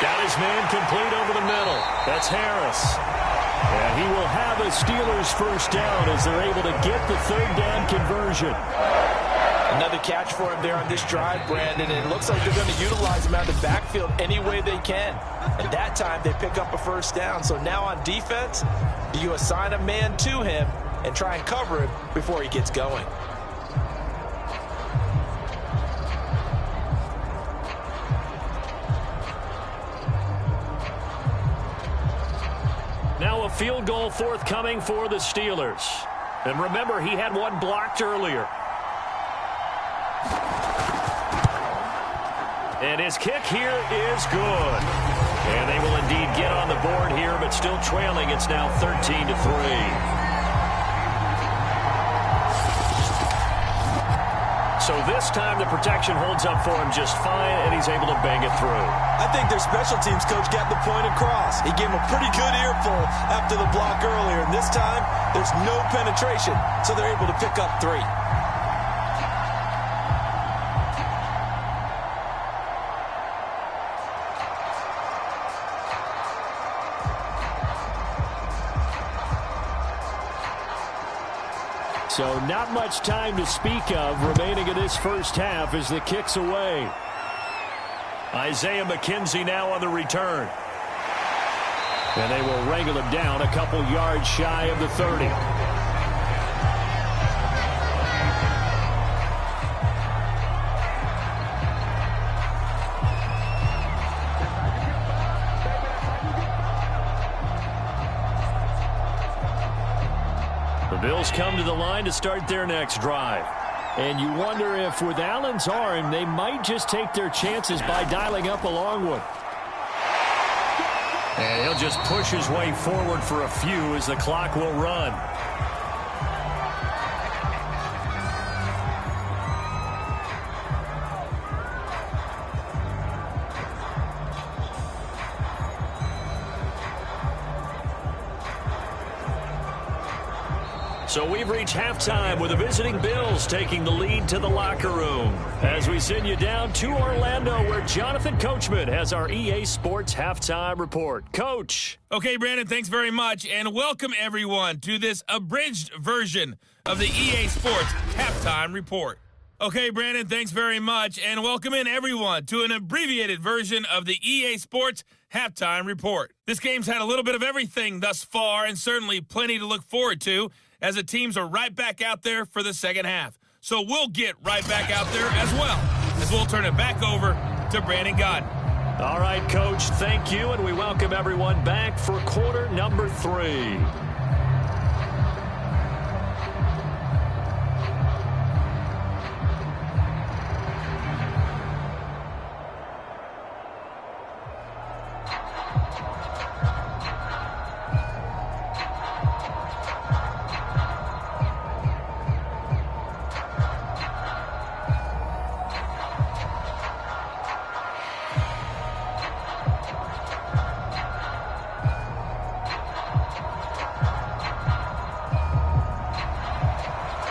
Got his man complete over the middle. That's Harris. And he will have a Steelers first down as they're able to get the 3rd down conversion. Another catch for him there on this drive, Brandon, and it looks like they're going to utilize him out of the backfield any way they can. And that time they pick up a first down. So now on defense, you assign a man to him and try and cover him before he gets going. Now a field goal forthcoming for the Steelers. And remember, he had one blocked earlier. And his kick here is good. And they will indeed get on the board here, but still trailing. It's now 13-3. So this time the protection holds up for him just fine, and he's able to bang it through. I think their special teams coach got the point across. He gave him a pretty good earful after the block earlier, and this time there's no penetration, so they're able to pick up 3. So not much time to speak of remaining in this first half as the kick's away. Isaiah McKenzie now on the return. And they will wrangle him down a couple yards shy of the 30. The Bills come to the line to start their next drive. And you wonder if with Allen's arm, they might just take their chances by dialing up a long one. And he'll just push his way forward for a few as the clock will run. So we've reached halftime with the visiting Bills taking the lead to the locker room. As we send you down to Orlando where Jonathan Coachman has our EA Sports Halftime Report. Coach. Okay, Brandon, thanks very much. And welcome, everyone, to this abridged version of the EA Sports Halftime Report. Okay, Brandon, thanks very much. And welcome in, everyone, to an abbreviated version of the EA Sports Halftime Report. This game's had a little bit of everything thus far and certainly plenty to look forward to, as the teams are right back out there for the second half. So we'll get right back out there as well, as we'll turn it back over to Brandon Godden. All right, Coach, thank you, and we welcome everyone back for quarter number 3.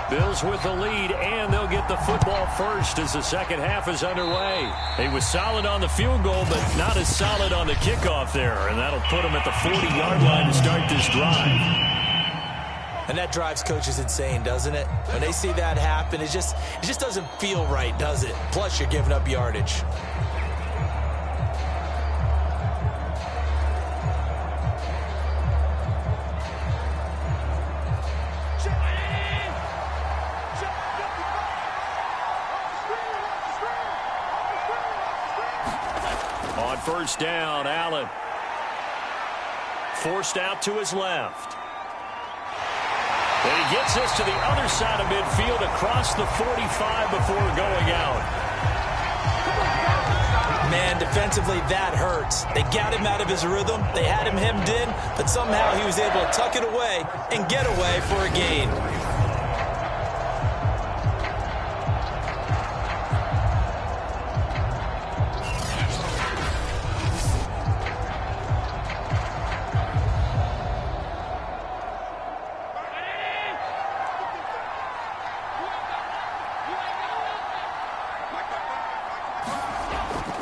Bills with the lead, and they'll get the football first as the second half is underway. He was solid on the field goal, but not as solid on the kickoff there, and that'll put him at the 40-yard line to start this drive. And that drives coaches insane, doesn't it? When they see that happen, it just doesn't feel right, does it? Plus, you're giving up yardage. On first down, Allen. Forced out to his left. And he gets this to the other side of midfield across the 45 before going out. Man, defensively, that hurts. They got him out of his rhythm. They had him hemmed in, but somehow he was able to tuck it away and get away for a gain.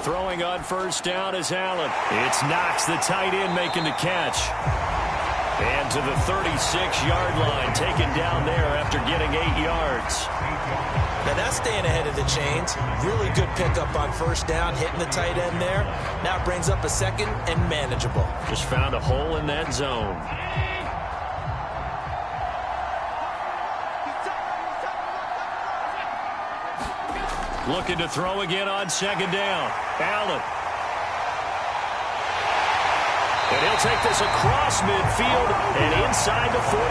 Throwing on first down is Allen. It's Knox, the tight end, making the catch. And to the 36-yard line, taken down there after getting 8 yards. Now that's staying ahead of the chains. Really good pickup on first down, hitting the tight end there. Now it brings up a second and manageable. Just found a hole in that zone. Looking to throw again on second down. Allen. And he'll take this across midfield and inside the 45.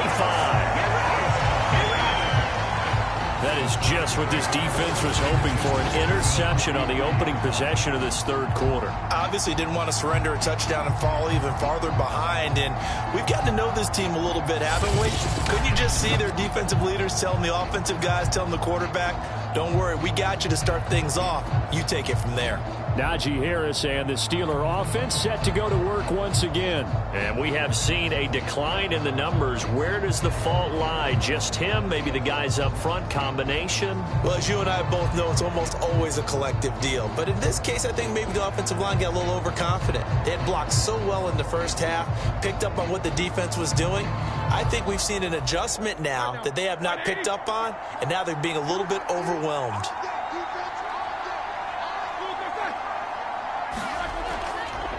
That is just what this defense was hoping for, an interception on the opening possession of this third quarter. Obviously didn't want to surrender a touchdown and fall even farther behind, and we've got to know this team a little bit, haven't we? Couldn't you just see their defensive leaders telling the offensive guys, telling the quarterback, don't worry, we got you to start things off. You take it from there. Najee Harris and the Steeler offense set to go to work once again. And we have seen a decline in the numbers. Where does the fault lie? Just him? Maybe the guys up front? Combination? Well, as you and I both know, it's almost always a collective deal. But in this case, I think maybe the offensive line got a little overconfident. They had blocked so well in the first half, picked up on what the defense was doing. I think we've seen an adjustment now that they have not picked up on, and now they're being a little bit overwhelmed.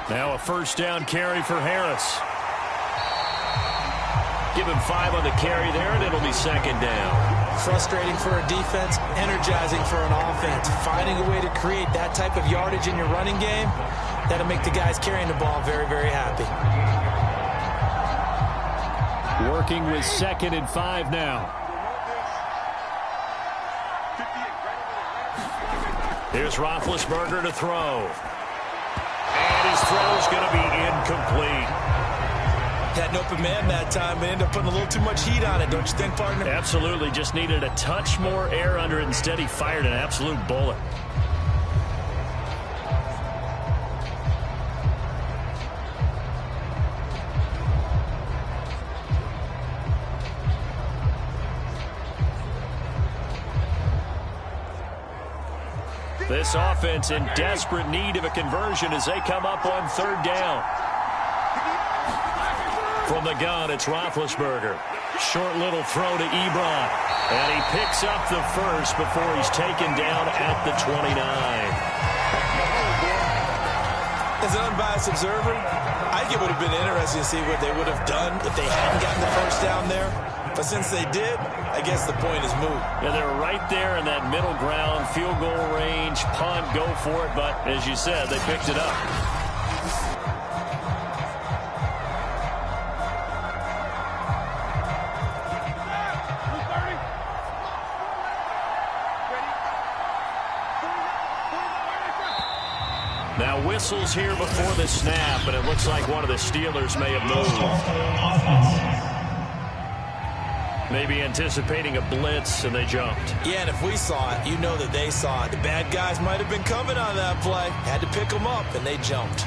Now a first down carry for Harris. Give him 5 on the carry there, and it'll be second down. Frustrating for a defense, energizing for an offense. Finding a way to create that type of yardage in your running game, that'll make the guys carrying the ball very, very happy. Working with 2nd and 5 now. Here's Roethlisberger to throw. And his throw's going to be incomplete. Had an open man that time, but ended up putting a little too much heat on it, don't you think, partner? Absolutely. Just needed a touch more air under it. Instead, he fired an absolute bullet. This offense in desperate need of a conversion as they come up on third down. From the gun, it's Roethlisberger. Short little throw to Ebron. And he picks up the first before he's taken down at the 29. As an unbiased observer, I think it would have been interesting to see what they would have done if they hadn't gotten the first down there. But since they did, I guess the point is moot. Yeah, they were right there in that middle ground, field goal range, punt, go for it. But as you said, they picked it up. Now whistles here before the snap, and it looks like one of the Steelers may have moved. Maybe anticipating a blitz, and they jumped. Yeah, and if we saw it, you know that they saw it. The bad guys might have been coming on that play. Had to pick them up, and they jumped.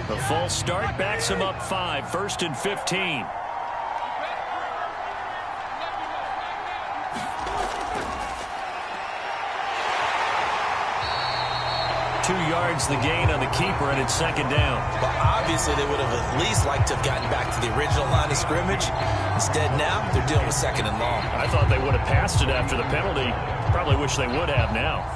The false start backs him up 5, 1st and 15. 2 yards the gain on the keeper, and it's 2nd down. But obviously they would have at least liked to have gotten back to the original line of scrimmage. Instead now, they're dealing with 2nd and long. I thought they would have passed it after the penalty. Probably wish they would have now.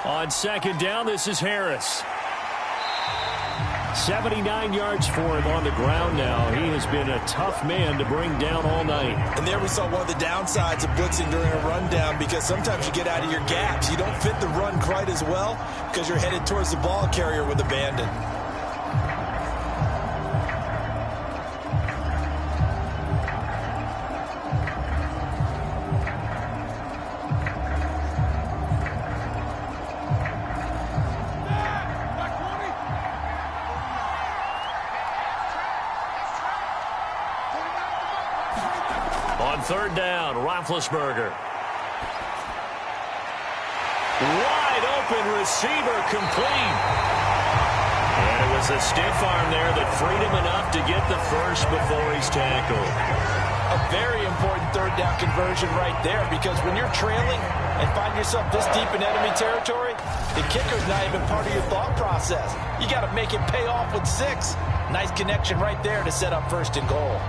On 2nd down, this is Harris. 79 yards for him on the ground now. He has been a tough man to bring down all night. And there we saw one of the downsides of blitzing during a rundown, because sometimes you get out of your gaps. You don't fit the run quite as well because you're headed towards the ball carrier with abandon. On 3rd down, Roethlisberger. Wide open receiver, complete. And it was a stiff arm there that freed him enough to get the first before he's tackled. A very important 3rd down conversion right there, because when you're trailing and find yourself this deep in enemy territory, the kicker's not even part of your thought process. You got to make it pay off with 6. Nice connection right there to set up 1st and goal.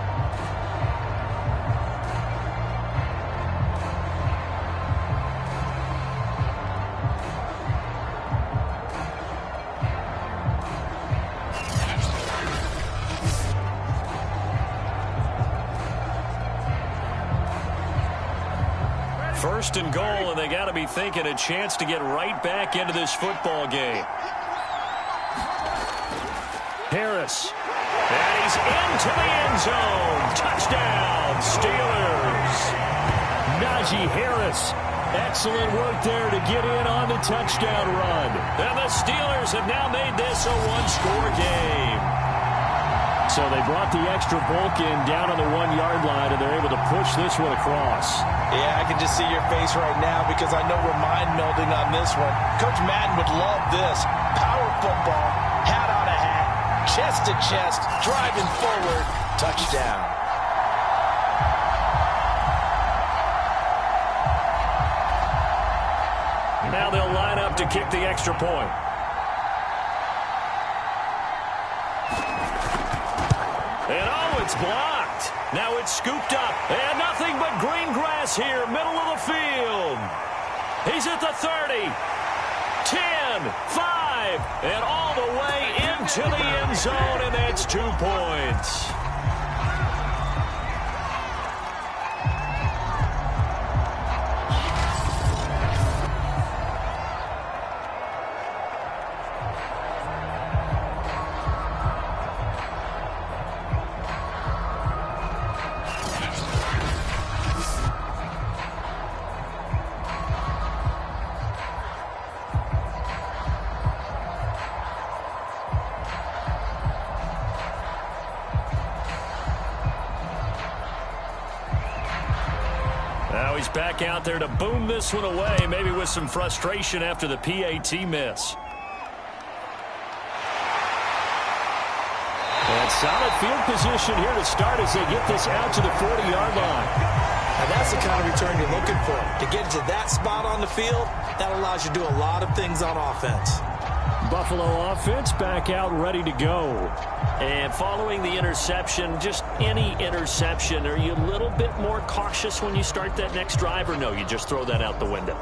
First and goal, and they got to be thinking a chance to get right back into this football game. Harris. And he's into the end zone. Touchdown, Steelers. Najee Harris. Excellent work there to get in on the touchdown run. And the Steelers have now made this a one-score game. So they brought the extra bulk in down on the 1-yard line, and they're able to push this one across. Yeah, I can just see your face right now, because I know we're mind-melding on this one. Coach Madden would love this. Power football, hat on a hat, chest to chest, driving forward, touchdown. Now they'll line up to kick the extra point. And oh, it's blocked. Now it's scooped up. And nothing but green grass here, middle of the field. He's at the 30. 10, 5, and all the way into the end zone, and that's 2 points. Now he's back out there to boom this one away, maybe with some frustration after the PAT miss. And solid field position here to start as they get this out to the 40-yard line. And that's the kind of return you're looking for. To get to that spot on the field, that allows you to do a lot of things on offense. Buffalo offense back out ready to go. And following the interception, just any interception, are you a little bit more cautious when you start that next drive, or no, you just throw that out the window?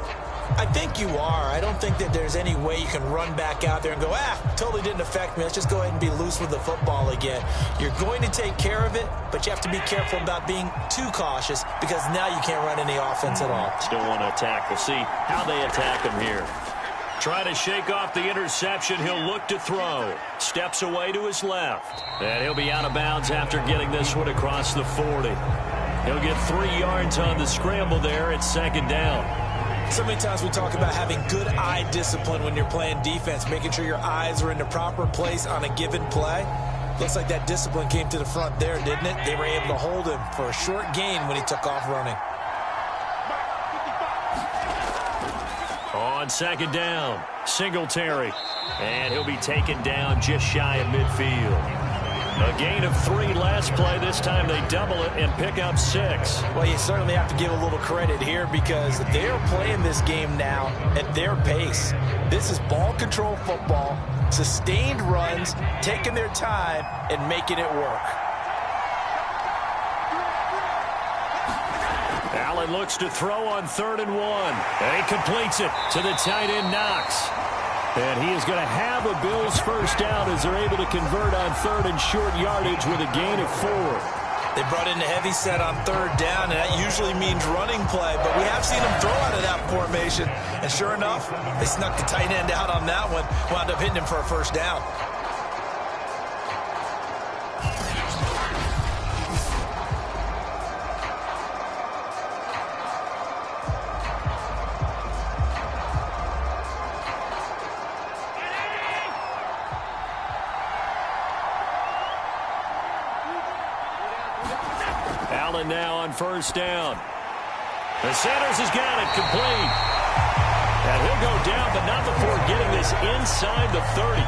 I think you are. I don't think that there's any way you can run back out there and go, totally didn't affect me. Let's just go ahead and be loose with the football again. You're going to take care of it, but you have to be careful about being too cautious because now you can't run any offense at all. Still want to attack. We'll see how they attack him here. Try to shake off the interception. He'll look to throw. Steps away to his left. And he'll be out of bounds after getting this one across the 40. He'll get 3 yards on the scramble there at second down. So many times we talk about having good eye discipline when you're playing defense, making sure your eyes are in the proper place on a given play. Looks like that discipline came to the front there, didn't it? They were able to hold him for a short gain when he took off running. On second down, Singletary. And he'll be taken down just shy of midfield. A gain of 3 last play. This time they double it and pick up 6. Well, you certainly have to give a little credit here because they're playing this game now at their pace. This is ball control football, sustained runs, taking their time and making it work. Allen looks to throw on 3rd and 1. And he completes it to the tight end, Knox. And he is going to have a Bills first down as they're able to convert on 3rd and short yardage with a gain of 4. They brought in a heavy set on 3rd down, and that usually means running play. But we have seen them throw out of that formation. And sure enough, they snuck the tight end out on that one, wound up hitting him for a first down. Allen now on first down. The Sanders has got it complete. And he'll go down, but not before getting this inside the 30.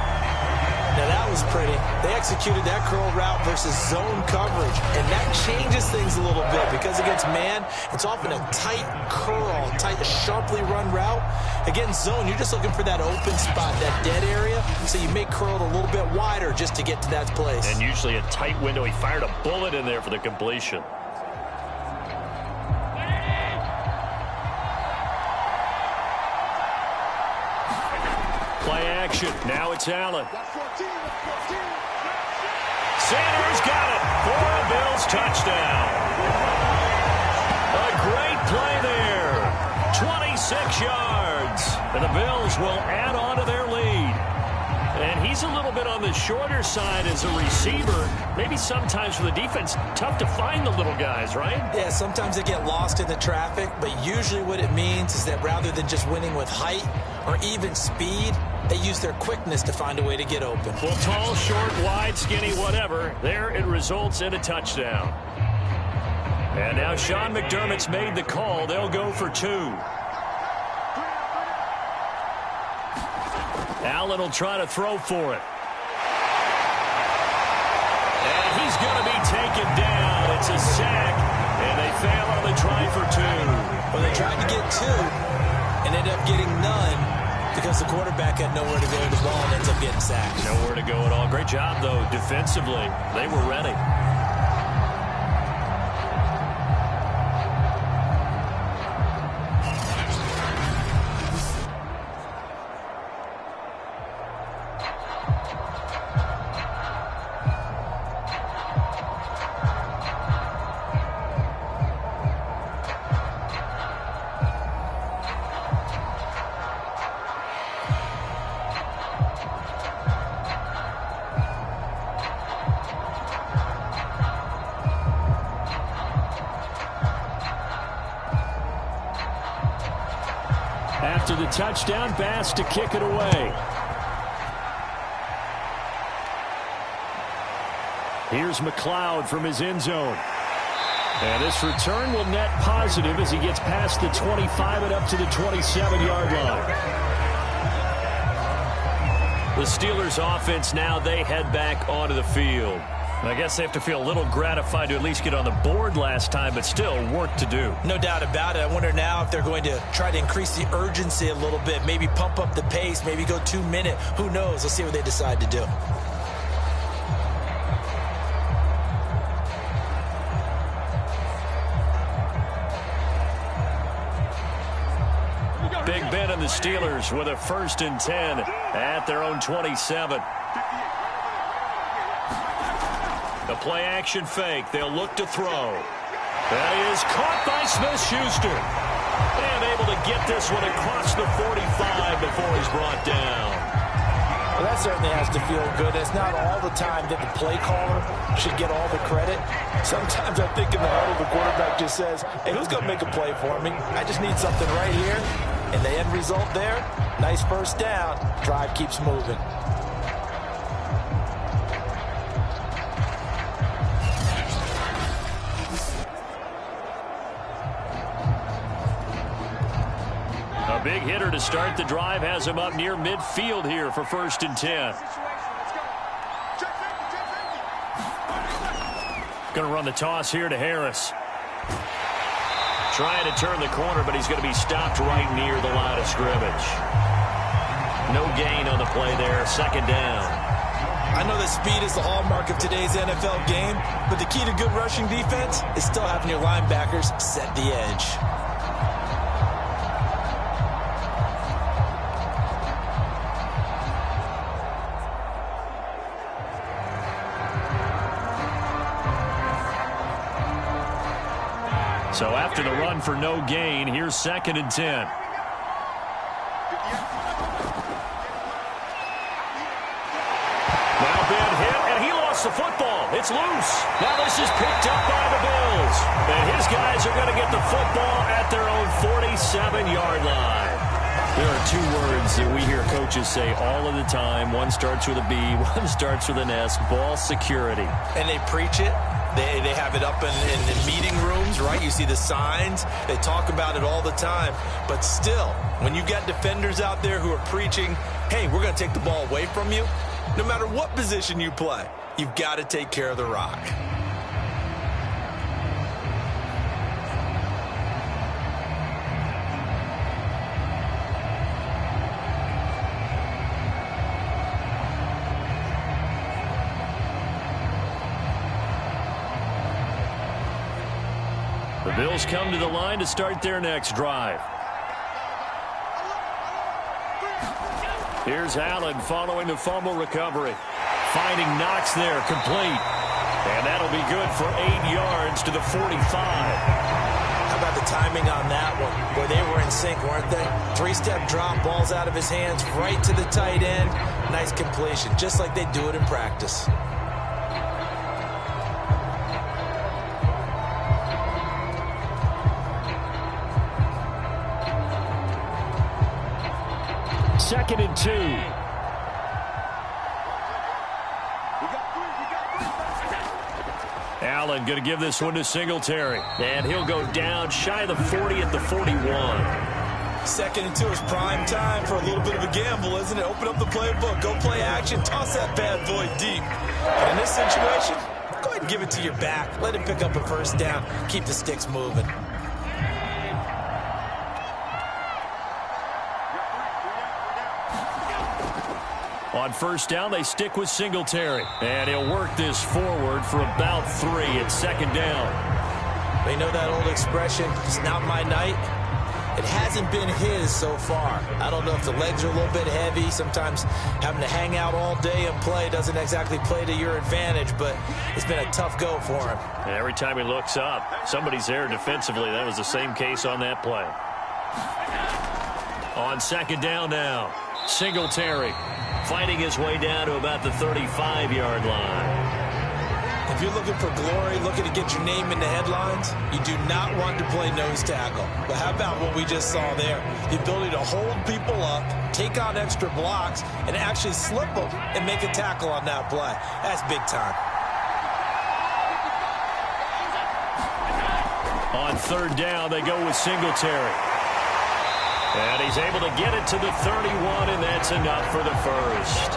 Now that was pretty. They executed that curl route versus zone coverage, and that changes things a little bit because against man, it's often a tight curl, tight, sharply run route. Against zone, you're just looking for that open spot, that dead area, so you make curl a little bit wider just to get to that place. And usually a tight window. He fired a bullet in there for the completion. Play action. Now it's Allen. Sanders got it for a Bills touchdown. A great play there. 26 yards. And the Bills will add on to their lead. And he's a little bit on the shorter side as a receiver. Maybe sometimes for the defense, tough to find the little guys, right? Yeah, sometimes they get lost in the traffic, but usually what it means is that rather than just winning with height or even speed, they use their quickness to find a way to get open. Well, tall, short, wide, skinny, whatever. There it results in a touchdown. And now Sean McDermott's made the call. They'll go for 2. Allen will try to throw for it. And he's going to be taken down. It's a sack, and they fail on the try for 2. Well, they tried to get 2 and ended up getting none because the quarterback had nowhere to go with the ball and ends up getting sacked. Nowhere to go at all. Great job, though, defensively. They were ready. After the touchdown, Bass to kick it away. Here's McLeod from his end zone. And this return will net positive as he gets past the 25 and up to the 27-yard line. The Steelers offense now, they head back onto the field. I guess they have to feel a little gratified to at least get on the board last time, but still work to do. No doubt about it. I wonder now if they're going to try to increase the urgency a little bit, maybe pump up the pace, maybe go 2-minute. Who knows? Let's see what they decide to do. Big Ben and the Steelers with a 1st and 10 at their own 27. The play action fake. They'll look to throw. That is caught by Smith-Schuster. And able to get this one across the 45 before he's brought down. Well, that certainly has to feel good. It's not all the time that the play caller should get all the credit. Sometimes I think in the huddle, the quarterback just says, hey, who's going to make a play for me? I just need something right here. And the end result there, nice 1st down. Drive keeps moving. A big hitter to start the drive has him up near midfield here for 1st and 10. Going to run the toss here to Harris. Trying to turn the corner, but he's going to be stopped right near the line of scrimmage. No gain on the play there. 2nd down. I know that speed is the hallmark of today's NFL game, but the key to good rushing defense is still having your linebackers set the edge. So after the run for no gain, here's 2nd and 10. Now Ben hit, and he lost the football. It's loose. Now this is picked up by the Bills. And his guys are going to get the football at their own 47-yard line. There are 2 words that we hear coaches say all of the time. One starts with a B, one starts with an S, ball security. And they preach it. They have it up in meeting rooms, right? You see the signs. They talk about it all the time. But still, when you've got defenders out there who are preaching, hey, we're going to take the ball away from you, no matter what position you play, you've got to take care of the rock. The Bills come to the line to start their next drive. Here's Allen following the fumble recovery. Finding Knox there, complete. And that'll be good for 8 yards to the 45. How about the timing on that one? Where they were in sync, weren't they? 3-step drop, balls out of his hands, right to the tight end. Nice completion, just like they do it in practice. Second and 2. Allen going to give this one to Singletary. And he'll go down shy of the 40 at the 41. 2nd and 2 is prime time for a little bit of a gamble, isn't it? Open up the playbook, go play action, toss that bad boy deep. But in this situation, go ahead and give it to your back. Let him pick up a 1st down. Keep the sticks moving. On 1st down, they stick with Singletary. And he'll work this forward for about 3 at 2nd down. They know that old expression, it's not my night. It hasn't been his so far. I don't know if the legs are a little bit heavy. Sometimes having to hang out all day and play doesn't exactly play to your advantage, but it's been a tough go for him. And every time he looks up, somebody's there defensively. That was the same case on that play. On 2nd down now, Singletary fighting his way down to about the 35-yard line. If you're looking for glory, looking to get your name in the headlines, you do not want to play nose tackle. But how about what we just saw there? The ability to hold people up, take on extra blocks, and actually slip them and make a tackle on that play. That's big time. On 3rd down, they go with Singletary. And he's able to get it to the 31, and that's enough for the 1st.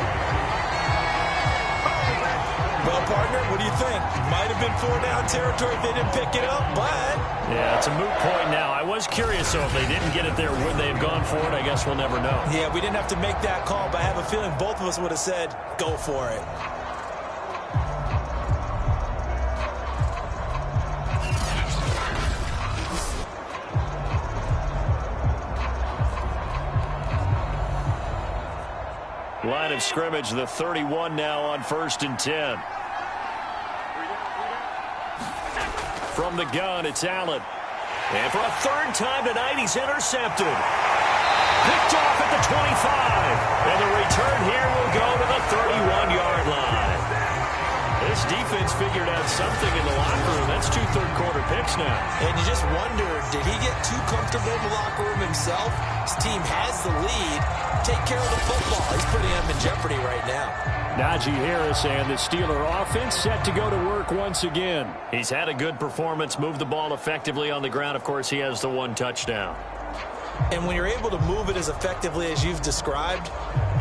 Well, partner, what do you think? Might have been 4-down territory if they didn't pick it up, but... Yeah, it's a moot point now. I was curious, though, if they didn't get it there, would they have gone for it? I guess we'll never know. Yeah, we didn't have to make that call, but I have a feeling both of us would have said, go for it. Line of scrimmage, the 31 now on 1st and 10. From the gun, it's Allen. And for a third time tonight, he's intercepted. Picked off at the 25. And the return here will go to the 31-yard line. This defense figured out something in the locker room. That's 2 third-quarter picks now. And you just wonder, did he get too comfortable in the locker room himself? His team has the lead. Take care of the football. He's putting them in jeopardy right now. Najee Harris and the Steeler offense set to go to work once again. He's had a good performance, moved the ball effectively on the ground. Of course, he has the 1 touchdown. And when you're able to move it as effectively as you've described,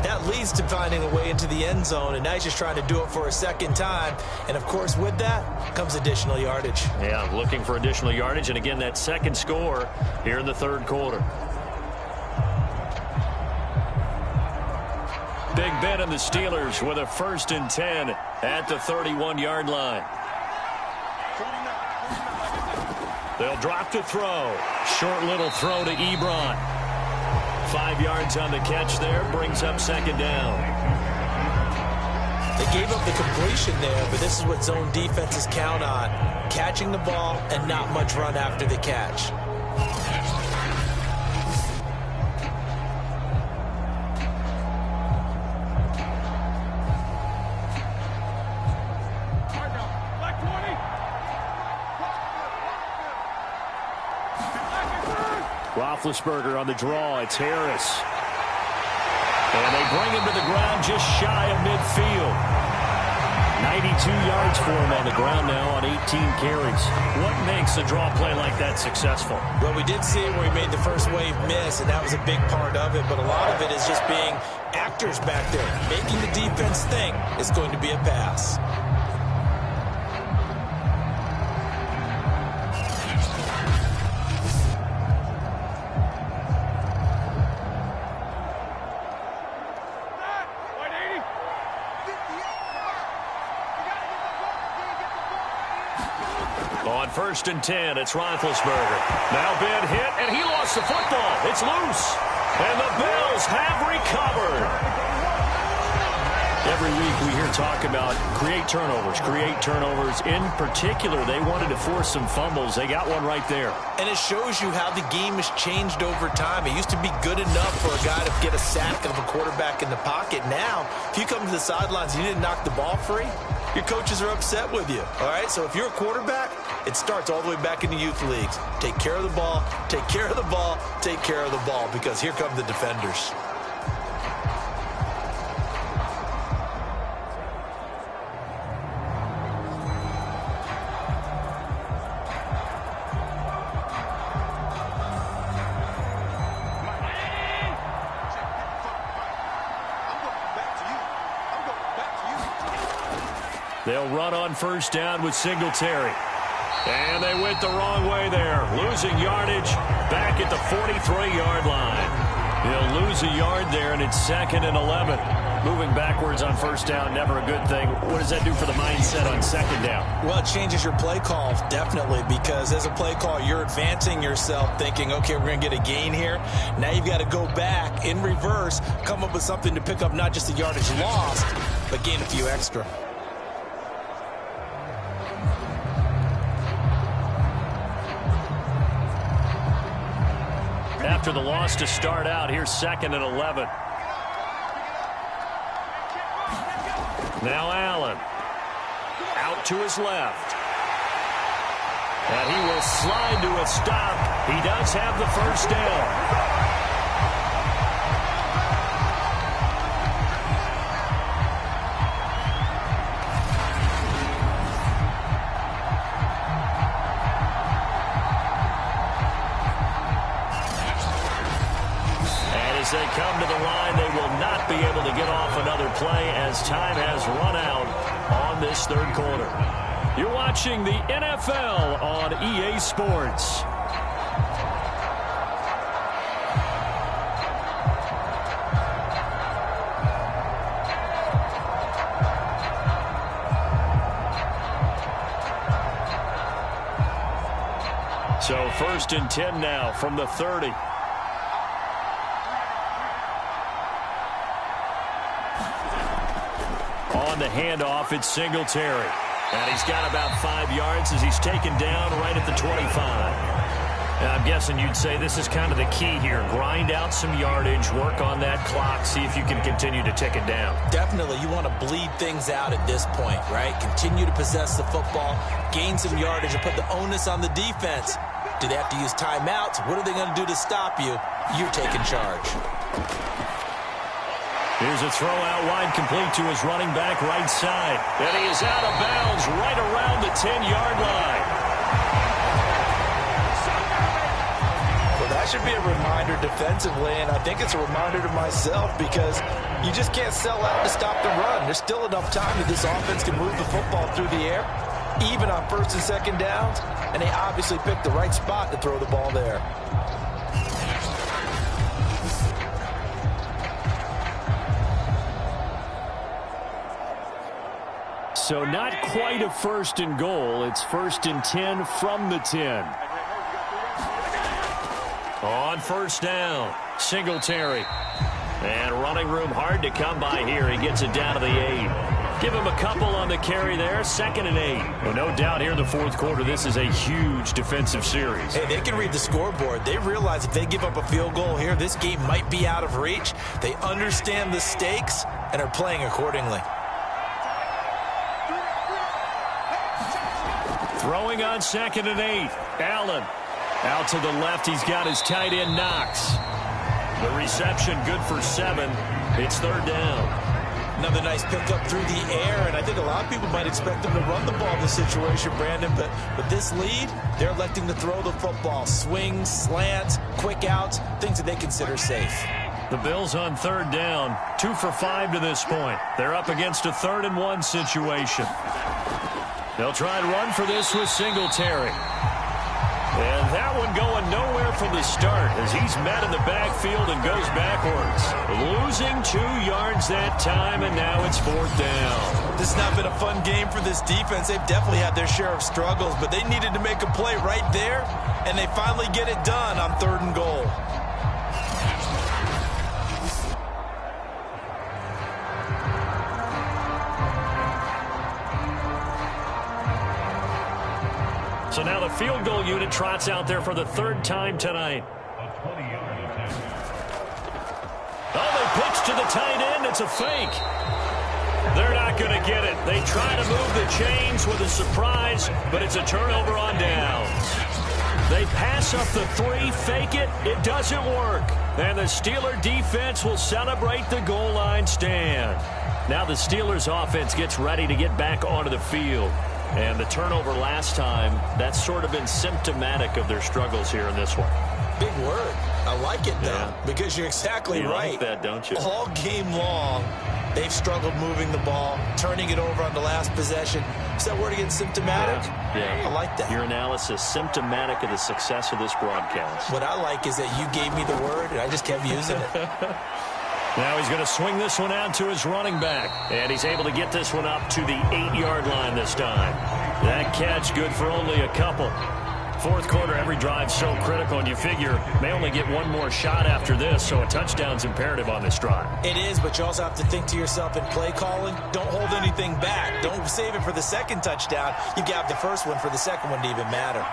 that leads to finding a way into the end zone, and now he's just trying to do it for a second time. And, of course, with that comes additional yardage. Yeah, looking for additional yardage, and again, that second score here in the third quarter. Big Ben and the Steelers with a 1st and 10 at the 31-yard line. They'll drop to throw. Short little throw to Ebron. 5 yards on the catch there, brings up 2nd down. They gave up the completion there, but this is what zone defenses count on. Catching the ball and not much run after the catch. Roethlisberger on the draw. It's Harris. And they bring him to the ground just shy of midfield. 92 yards for him on the ground now on 18 carries. What makes a draw play like that successful? Well, we did see it where he made the first wave miss, and that was a big part of it. But a lot of it is just being actors back there, making the defense think it's going to be a pass. On 1st and 10, it's Roethlisberger. Now Ben hit, and he lost the football. It's loose. And the Bills have recovered. Every week we hear talk about create turnovers. In particular, they wanted to force some fumbles. They got one right there. And it shows you how the game has changed over time. It used to be good enough for a guy to get a sack of a quarterback in the pocket. Now, if you come to the sidelines and you didn't knock the ball free, your coaches are upset with you. All right, so if you're a quarterback, it starts all the way back in the youth leagues. Take care of the ball, take care of the ball, take care of the ball, because here come the defenders. They'll run on 1st down with Singletary. And they went the wrong way there. Losing yardage back at the 43-yard line. They'll lose a yard there, and it's 2nd and 11. Moving backwards on 1st down, never a good thing. What does that do for the mindset on 2nd down? Well, it changes your play call, definitely, because as a play call, you're advancing yourself thinking, okay, we're going to get a gain here. Now you've got to go back in reverse, come up with something to pick up not just the yardage lost, but gain a few extra. After the loss to start out, here's 2nd and 11. Now Allen. Out to his left. And he will slide to a stop. He does have the 1st down. As they come to the line, they will not be able to get off another play as time has run out on on this third quarter. You're watching the NFL on EA Sports. So 1st and 10 now from the 30. On the handoff, it's Singletary. And he's got about 5 yards as he's taken down right at the 25. And I'm guessing you'd say this is kind of the key here. Grind out some yardage, work on that clock, see if you can continue to tick it down. Definitely, you want to bleed things out at this point, right? Continue to possess the football, gain some yardage, and put the onus on the defense. Do they have to use timeouts? What are they going to do to stop you? You're taking charge. Here's a throw out wide, complete to his running back right side. And he is out of bounds right around the 10-yard line. Well, that should be a reminder defensively, and I think it's a reminder to myself because you just can't sell out to stop the run. There's still enough time that this offense can move the football through the air, even on 1st and 2nd downs, and they obviously picked the right spot to throw the ball there. So not quite a 1st and goal. It's 1st and 10 from the 10. On 1st down, Singletary. And running room hard to come by here. He gets it down to the 8. Give him a couple on the carry there. 2nd and 8. Well, no doubt here in the 4th quarter, this is a huge defensive series. Hey, they can read the scoreboard. They realize if they give up a field goal here, this game might be out of reach. They understand the stakes and are playing accordingly. Throwing on 2nd and 8. Allen. Out to the left, he's got his tight end, Knox. The reception good for 7. It's 3rd down. Another nice pickup through the air, and I think a lot of people might expect them to run the ball in this situation, Brandon, but with this lead, they're electing to throw the football. Swings, slants, quick outs, things that they consider safe. The Bills on 3rd down, 2 for 5 to this point. They're up against a 3rd and 1 situation. They'll try and run for this with Singletary. And that one going nowhere from the start as he's met in the backfield and goes backwards. Losing 2 yards that time, and now it's 4th down. This has not been a fun game for this defense. They've definitely had their share of struggles, but they needed to make a play right there, and they finally get it done on 3rd and goal. So now the field goal unit trots out there for the 3rd time tonight. Oh, they pitch to the tight end. It's a fake. They're not going to get it. They try to move the chains with a surprise, but it's a turnover on downs. They pass up the 3, fake it. It doesn't work. And the Steeler defense will celebrate the goal line stand. Now the Steelers offense gets ready to get back onto the field. And the turnover last time, that's sort of been symptomatic of their struggles here in this one. Big word. I like it, though, because you're exactly right. You like that, don't you? All game long, they've struggled moving the ball, turning it over on the last possession. Is that word again, symptomatic? Yeah. I like that. Your analysis, symptomatic of the success of this broadcast. What I like is that you gave me the word, and I just kept using it. Now he's going to swing this one out to his running back. And he's able to get this one up to the 8-yard line this time. That catch good for only a couple. 4th quarter, every drive so critical, and you figure may only get one more shot after this, so a touchdown's imperative on this drive. It is, but you also have to think to yourself in play calling, don't hold anything back. Don't save it for the 2nd touchdown. You got the first one for the 2nd one to even matter.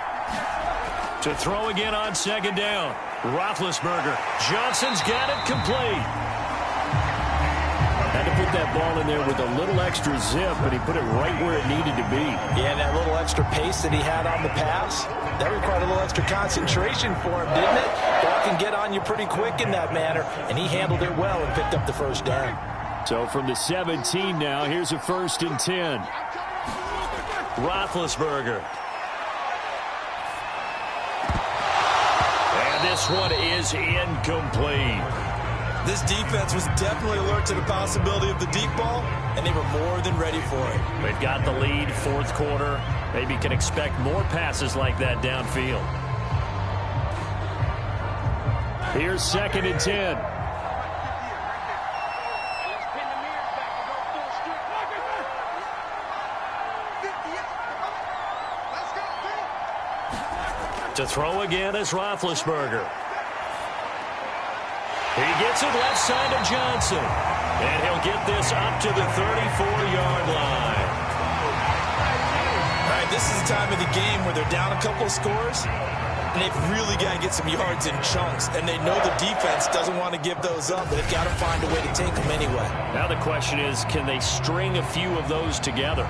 To throw again on 2nd down. Roethlisberger. Johnson's got it complete. Had to put that ball in there with a little extra zip, but he put it right where it needed to be. Yeah, and that little extra pace that he had on the pass, that required a little extra concentration for him, didn't it? Ball can get on you pretty quick in that manner, and he handled it well and picked up the 1st down. So from the 17 now, here's a 1st and 10. Roethlisberger. And this one is incomplete. This defense was definitely alert to the possibility of the deep ball, and they were more than ready for it. They've got the lead, fourth quarter. Maybe can expect more passes like that downfield. Here's 2nd and 10. To throw again is Roethlisberger. He gets it left side to Johnson. And he'll get this up to the 34-yard line. All right, this is the time of the game where they're down a couple of scores, and they've really got to get some yards in chunks. And they know the defense doesn't want to give those up, but they've got to find a way to take them anyway. Now the question is, can they string a few of those together?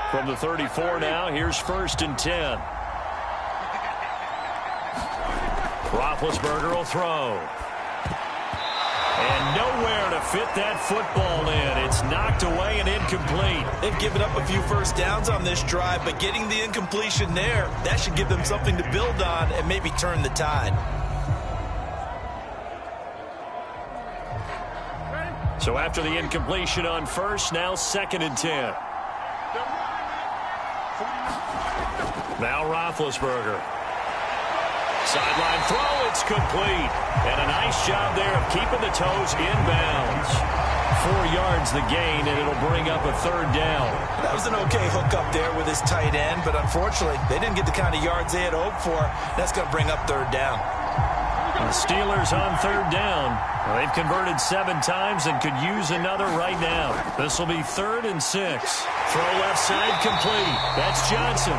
From the 34 now, here's 1st and 10. Roethlisberger will throw. And nowhere to fit that football in. It's knocked away and incomplete. They've given up a few first downs on this drive, but getting the incompletion there, that should give them something to build on and maybe turn the tide. So after the incompletion on first, now 2nd and 10. Now Roethlisberger. Sideline throw, it's complete. And a nice job there of keeping the toes inbounds. 4 yards the gain, and it'll bring up a 3rd down. That was an okay hook up there with his tight end, but unfortunately, they didn't get the kind of yards they had hoped for. That's going to bring up 3rd down. The Steelers on 3rd down. Well, they've converted 7 times and could use another right now. This will be 3rd and 6. Throw left side complete. That's Johnson.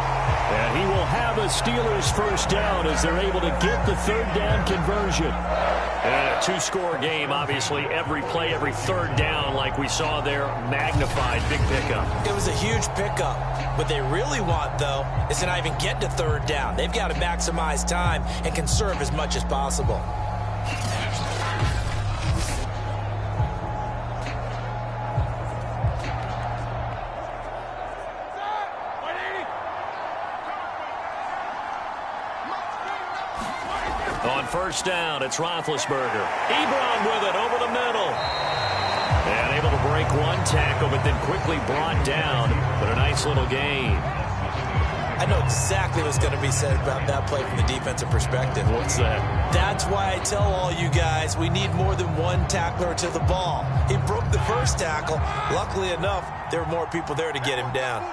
And he will have a Steelers first down as they're able to get the 3rd down conversion. And a 2-score game, obviously, every play, every 3rd down, like we saw there, magnified, big pickup. It was a huge pickup. What they really want, though, is to not even get to 3rd down. They've got to maximize time and conserve as much as possible. On first down, it's Roethlisberger. Ebron with it over the middle. And able to break one tackle, but then quickly brought down. But a nice little gain. I know exactly what's going to be said about that play from the defensive perspective. What's that? That's why I tell all you guys we need more than one tackler to the ball. He broke the first tackle. Luckily enough, there were more people there to get him down.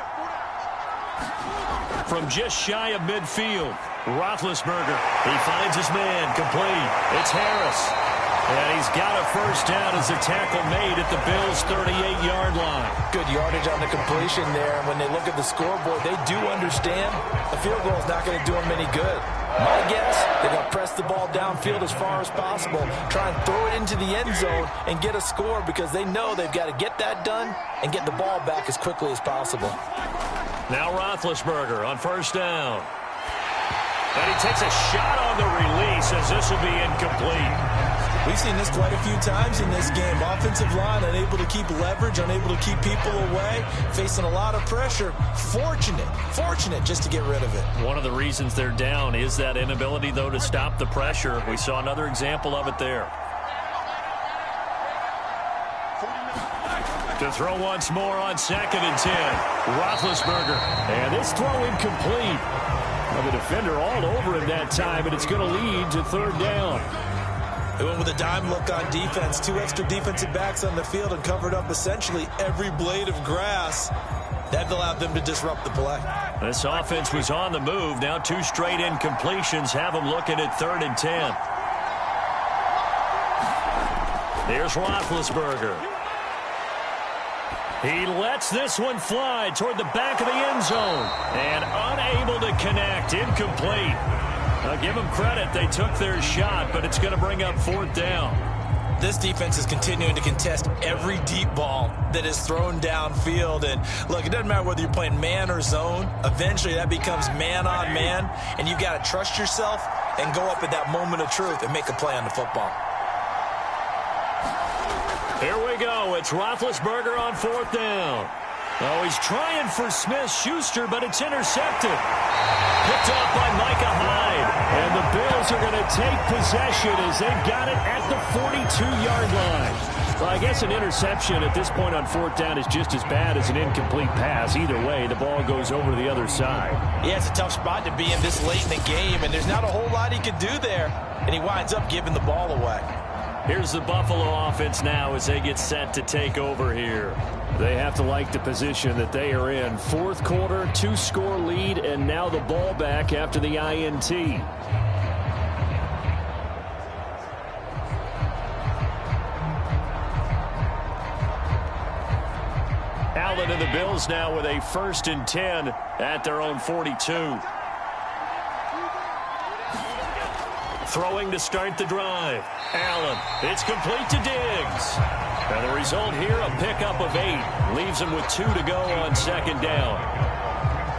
From just shy of midfield, Roethlisberger. He finds his man, complete. It's Harris. And he's got a first down as the tackle made at the Bills' 38-yard line. Good yardage on the completion there. And when they look at the scoreboard, they do understand a field goal is not going to do them any good. My guess, they're going to press the ball downfield as far as possible, try and throw it into the end zone and get a score because they know they've got to get that done and get the ball back as quickly as possible. Now Roethlisberger on first down. And he takes a shot on the release as this will be incomplete. We've seen this quite a few times in this game. Offensive line unable to keep leverage, unable to keep people away, facing a lot of pressure. Fortunate just to get rid of it. One of the reasons they're down is that inability, though, to stop the pressure. We saw another example of it there. To throw once more on 2nd and 10. Roethlisberger. And this throw incomplete. Well, the defender all over him that time, and it's going to lead to 3rd down. They went with a dime look on defense. 2 extra defensive backs on the field and covered up essentially every blade of grass. That allowed them to disrupt the play. This offense was on the move. Now 2 straight incompletions have them looking at 3rd and 10. Here's Roethlisberger. He lets this one fly toward the back of the end zone. And unable to connect. Incomplete. I'll give them credit. They took their shot, but it's going to bring up 4th down. This defense is continuing to contest every deep ball that is thrown downfield. And, look, it doesn't matter whether you're playing man or zone. Eventually, that becomes man on man. And you've got to trust yourself and go up at that moment of truth and make a play on the football. Here we go. It's Roethlisberger on 4th down. Oh, he's trying for Smith-Schuster, but it's intercepted. Picked off by Micah Hyde. And the Bills are going to take possession as they've got it at the 42-yard line. Well, I guess an interception at this point on 4th down is just as bad as an incomplete pass. Either way, the ball goes over to the other side. Yeah, it's a tough spot to be in this late in the game, and there's not a whole lot he can do there. And he winds up giving the ball away. Here's the Buffalo offense now as they get set to take over here. They have to like the position that they are in. 4th quarter, 2-score lead, and now the ball back after the INT. Allen and the Bills now with a 1st and 10 at their own 42. Throwing to start the drive. Allen, it's complete to Diggs. And the result here, a pickup of 8. Leaves him with 2 to go on 2nd down.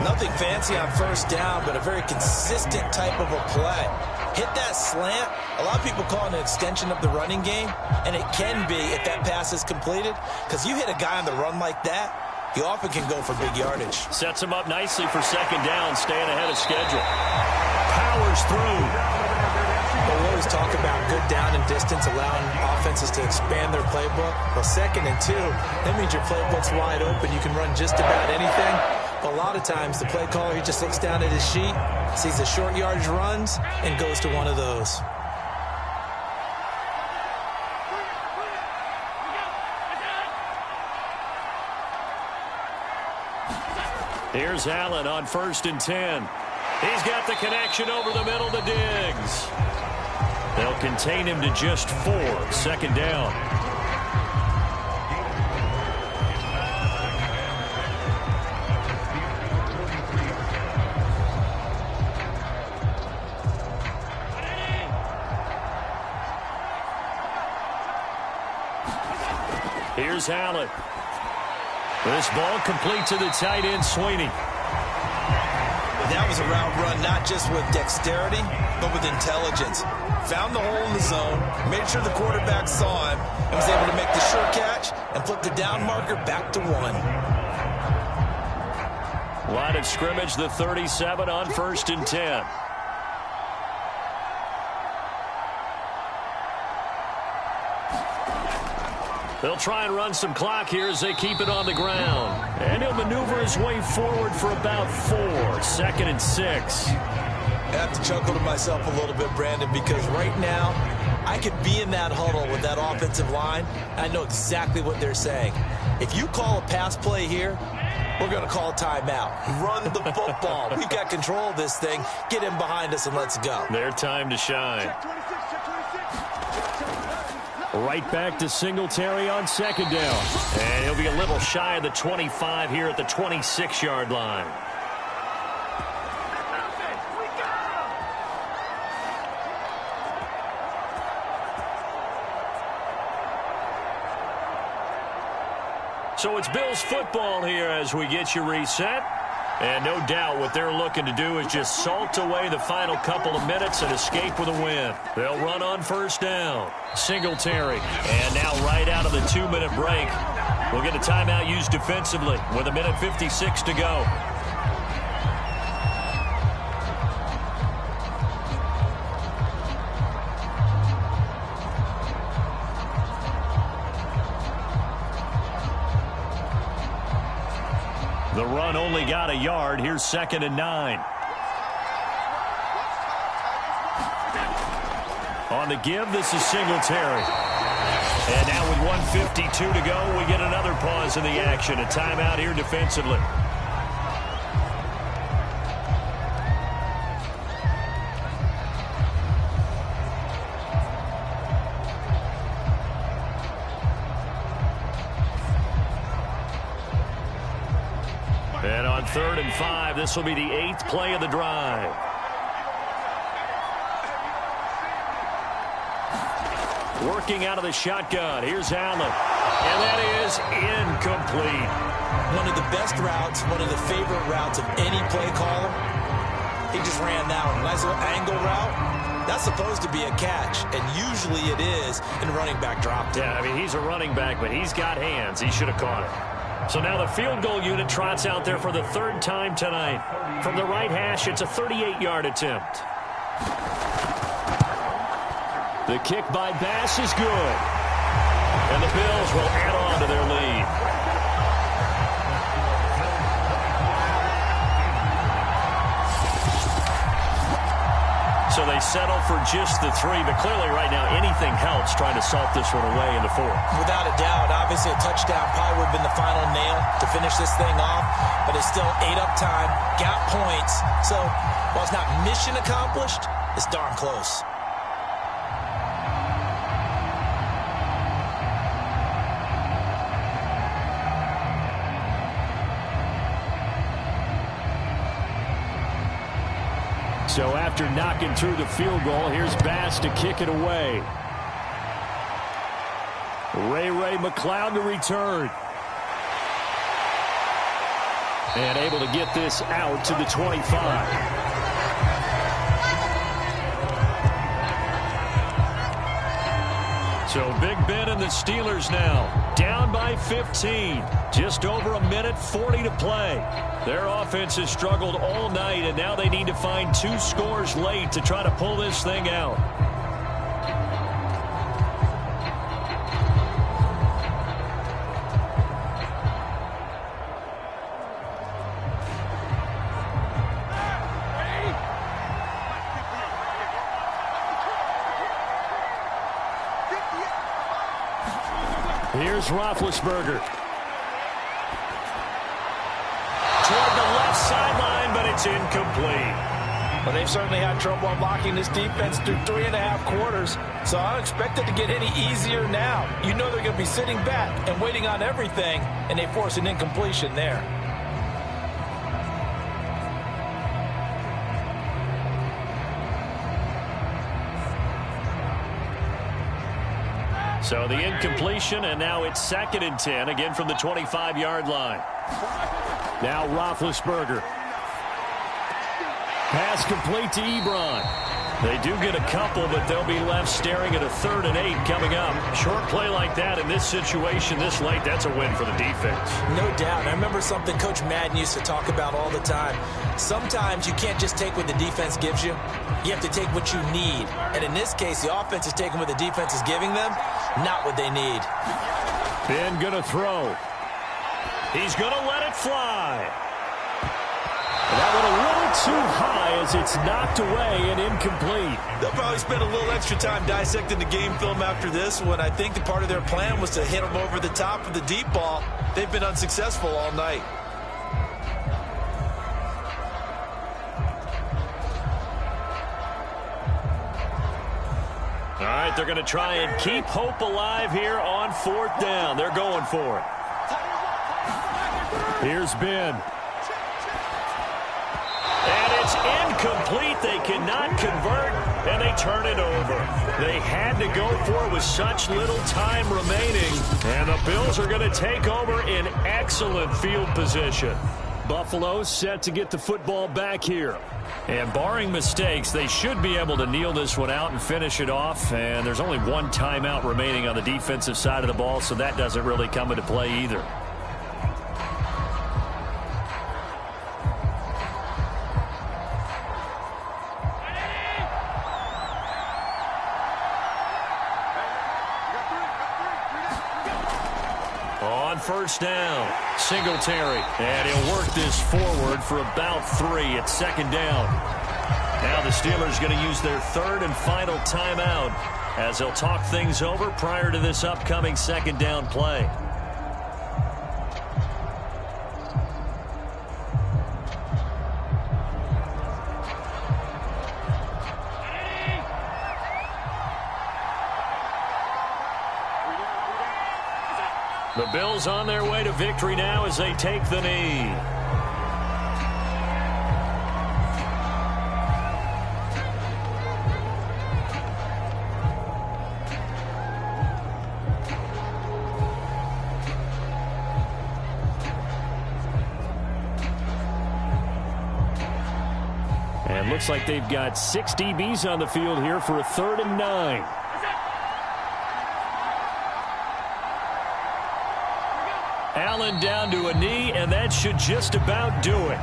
Nothing fancy on 1st down, but a very consistent type of a play. Hit that slant. A lot of people call it an extension of the running game, and it can be if that pass is completed, because you hit a guy on the run like that, he often can go for big yardage. Sets him up nicely for 2nd down, staying ahead of schedule. Powers through. Well, we always talk about good down and distance, allowing offenses to expand their playbook. Well, 2nd and 2, that means your playbook's wide open. You can run just about anything. But a lot of times, the play caller, he just looks down at his sheet, sees the short yardage runs, and goes to one of those. Here's Allen on 1st and 10. He's got the connection over the middle to Diggs. They'll contain him to just 4. 2nd down. Here's Allen. This ball complete to the tight end, Sweeney. That was a route run not just with dexterity, but with intelligence. Found the hole in the zone, made sure the quarterback saw him, and was able to make the sure catch and flip the down marker back to 1. Line of scrimmage, the 37 on 1st and 10. They'll try and run some clock here as they keep it on the ground. And he'll maneuver his way forward for about 4. 2nd and 6. I have to chuckle to myself a little bit, Brandon, because right now I could be in that huddle with that offensive line. I know exactly what they're saying. If you call a pass play here, we're going to call timeout. Run the football. We've got control of this thing. Get him behind us and let's go. Their time to shine. Right back to Singletary on 2nd down. And he'll be a little shy of the 25 here at the 26-yard line. So it's Bills football here as we get you reset. And no doubt what they're looking to do is just salt away the final couple of minutes and escape with a win. They'll run on 1st down. Singletary. And now right out of the 2-minute break, we'll get a timeout used defensively with 1:56 to go. The run only got a yard. Here's 2nd and 9. On the give, this is Singletary. And now with 1:52 to go, we get another pause in the action. A timeout here defensively. And on 3rd and 5, this will be the 8th play of the drive. Working out of the shotgun. Here's Allen. And that is incomplete. One of the best routes, one of the favorite routes of any play caller. He just ran that one. Nice little angle route. That's supposed to be a catch, and usually it is, and running back dropped it. Yeah, I mean, he's a running back, but he's got hands. He should have caught it. So now the field goal unit trots out there for the third time tonight. From the right hash, it's a 38-yard attempt. The kick by Bass is good. And the Bills will add on to their lead. So they settle for just the 3, but clearly right now anything helps trying to salt this one away in the 4th. Without a doubt, obviously a touchdown probably would have been the final nail to finish this thing off, but it's still ate up time, got points. So while it's not mission accomplished, it's darn close. So after knocking through the field goal, here's Bass to kick it away. Ray McLeod to return. And able to get this out to the 25. So Big Ben and the Steelers now down by 15. Just over a minute 40 to play. Their offense has struggled all night, and now they need to find 2 scores late to try to pull this thing out. Here's Roethlisberger. Toward the left sideline, but it's incomplete. Well, they've certainly had trouble unlocking this defense through 3.5 quarters, so I don't expect it to get any easier now. You know they're going to be sitting back and waiting on everything, and they force an incompletion there. So the incompletion, and now it's 2nd and 10, again from the 25-yard line. Now Roethlisberger. Pass complete to Ebron. They do get a couple, but they'll be left staring at a 3rd and 8 coming up. Short play like that in this situation this late, that's a win for the defense. No doubt. I remember something Coach Madden used to talk about all the time. Sometimes you can't just take what the defense gives you. You have to take what you need. And in this case, the offense is taking what the defense is giving them, not what they need. Ben gonna throw. He's gonna let it fly. That one a little too high as it's knocked away and incomplete. They'll probably spend a little extra time dissecting the game film after this one. I think the part of their plan was to hit them over the top of the deep ball. They've been unsuccessful all night. All right, they're going to try and keep hope alive here on 4th down. They're going for it. Here's Ben. And it's incomplete. They cannot convert, and they turn it over. They had to go for it with such little time remaining, and the Bills are going to take over in excellent field position. Buffalo set to get the football back here. And barring mistakes, they should be able to kneel this one out and finish it off. And there's only 1 timeout remaining on the defensive side of the ball, so that doesn't really come into play either. On 1st down, Singletary, and he'll work this forward for about 3. It's 2nd down. Now the Steelers going to use their 3rd and final timeout as they'll talk things over prior to this upcoming 2nd down play. The Bills on their way to victory now as they take the knee. looks like they've got 6 DBs on the field here for a 3rd and 9. Allen down to a knee, and that should just about do it.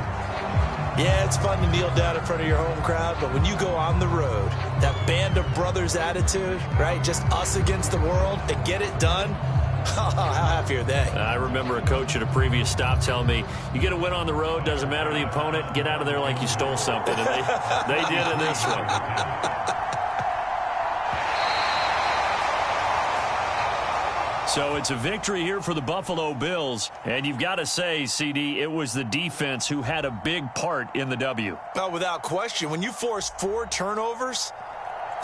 Yeah, it's fun to kneel down in front of your home crowd, but when you go on the road, that band of brothers attitude, right, just us against the world, and get it done, how happy are they? I remember a coach at a previous stop telling me, you get a win on the road, doesn't matter the opponent, get out of there like you stole something, and they did in this one. So it's a victory here for the Buffalo Bills. And you've got to say, CD, it was the defense who had a big part in the W. Oh, without question. When you force 4 turnovers,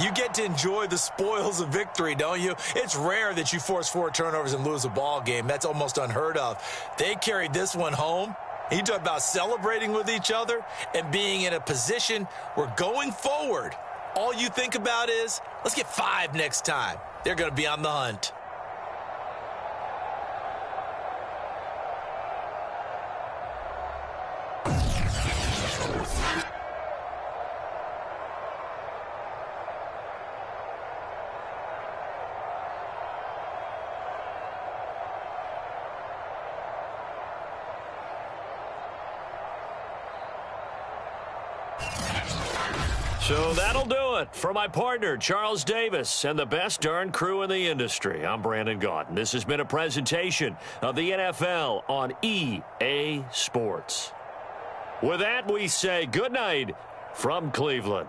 you get to enjoy the spoils of victory, don't you? It's rare that you force 4 turnovers and lose a ball game. That's almost unheard of. They carried this one home. You talk about celebrating with each other and being in a position where going forward, all you think about is, let's get 5 next time. They're going to be on the hunt. So that'll do it for my partner, Charles Davis, and the best darn crew in the industry. I'm Brandon Gaudin. This has been a presentation of the NFL on EA Sports. With that, we say good night from Cleveland.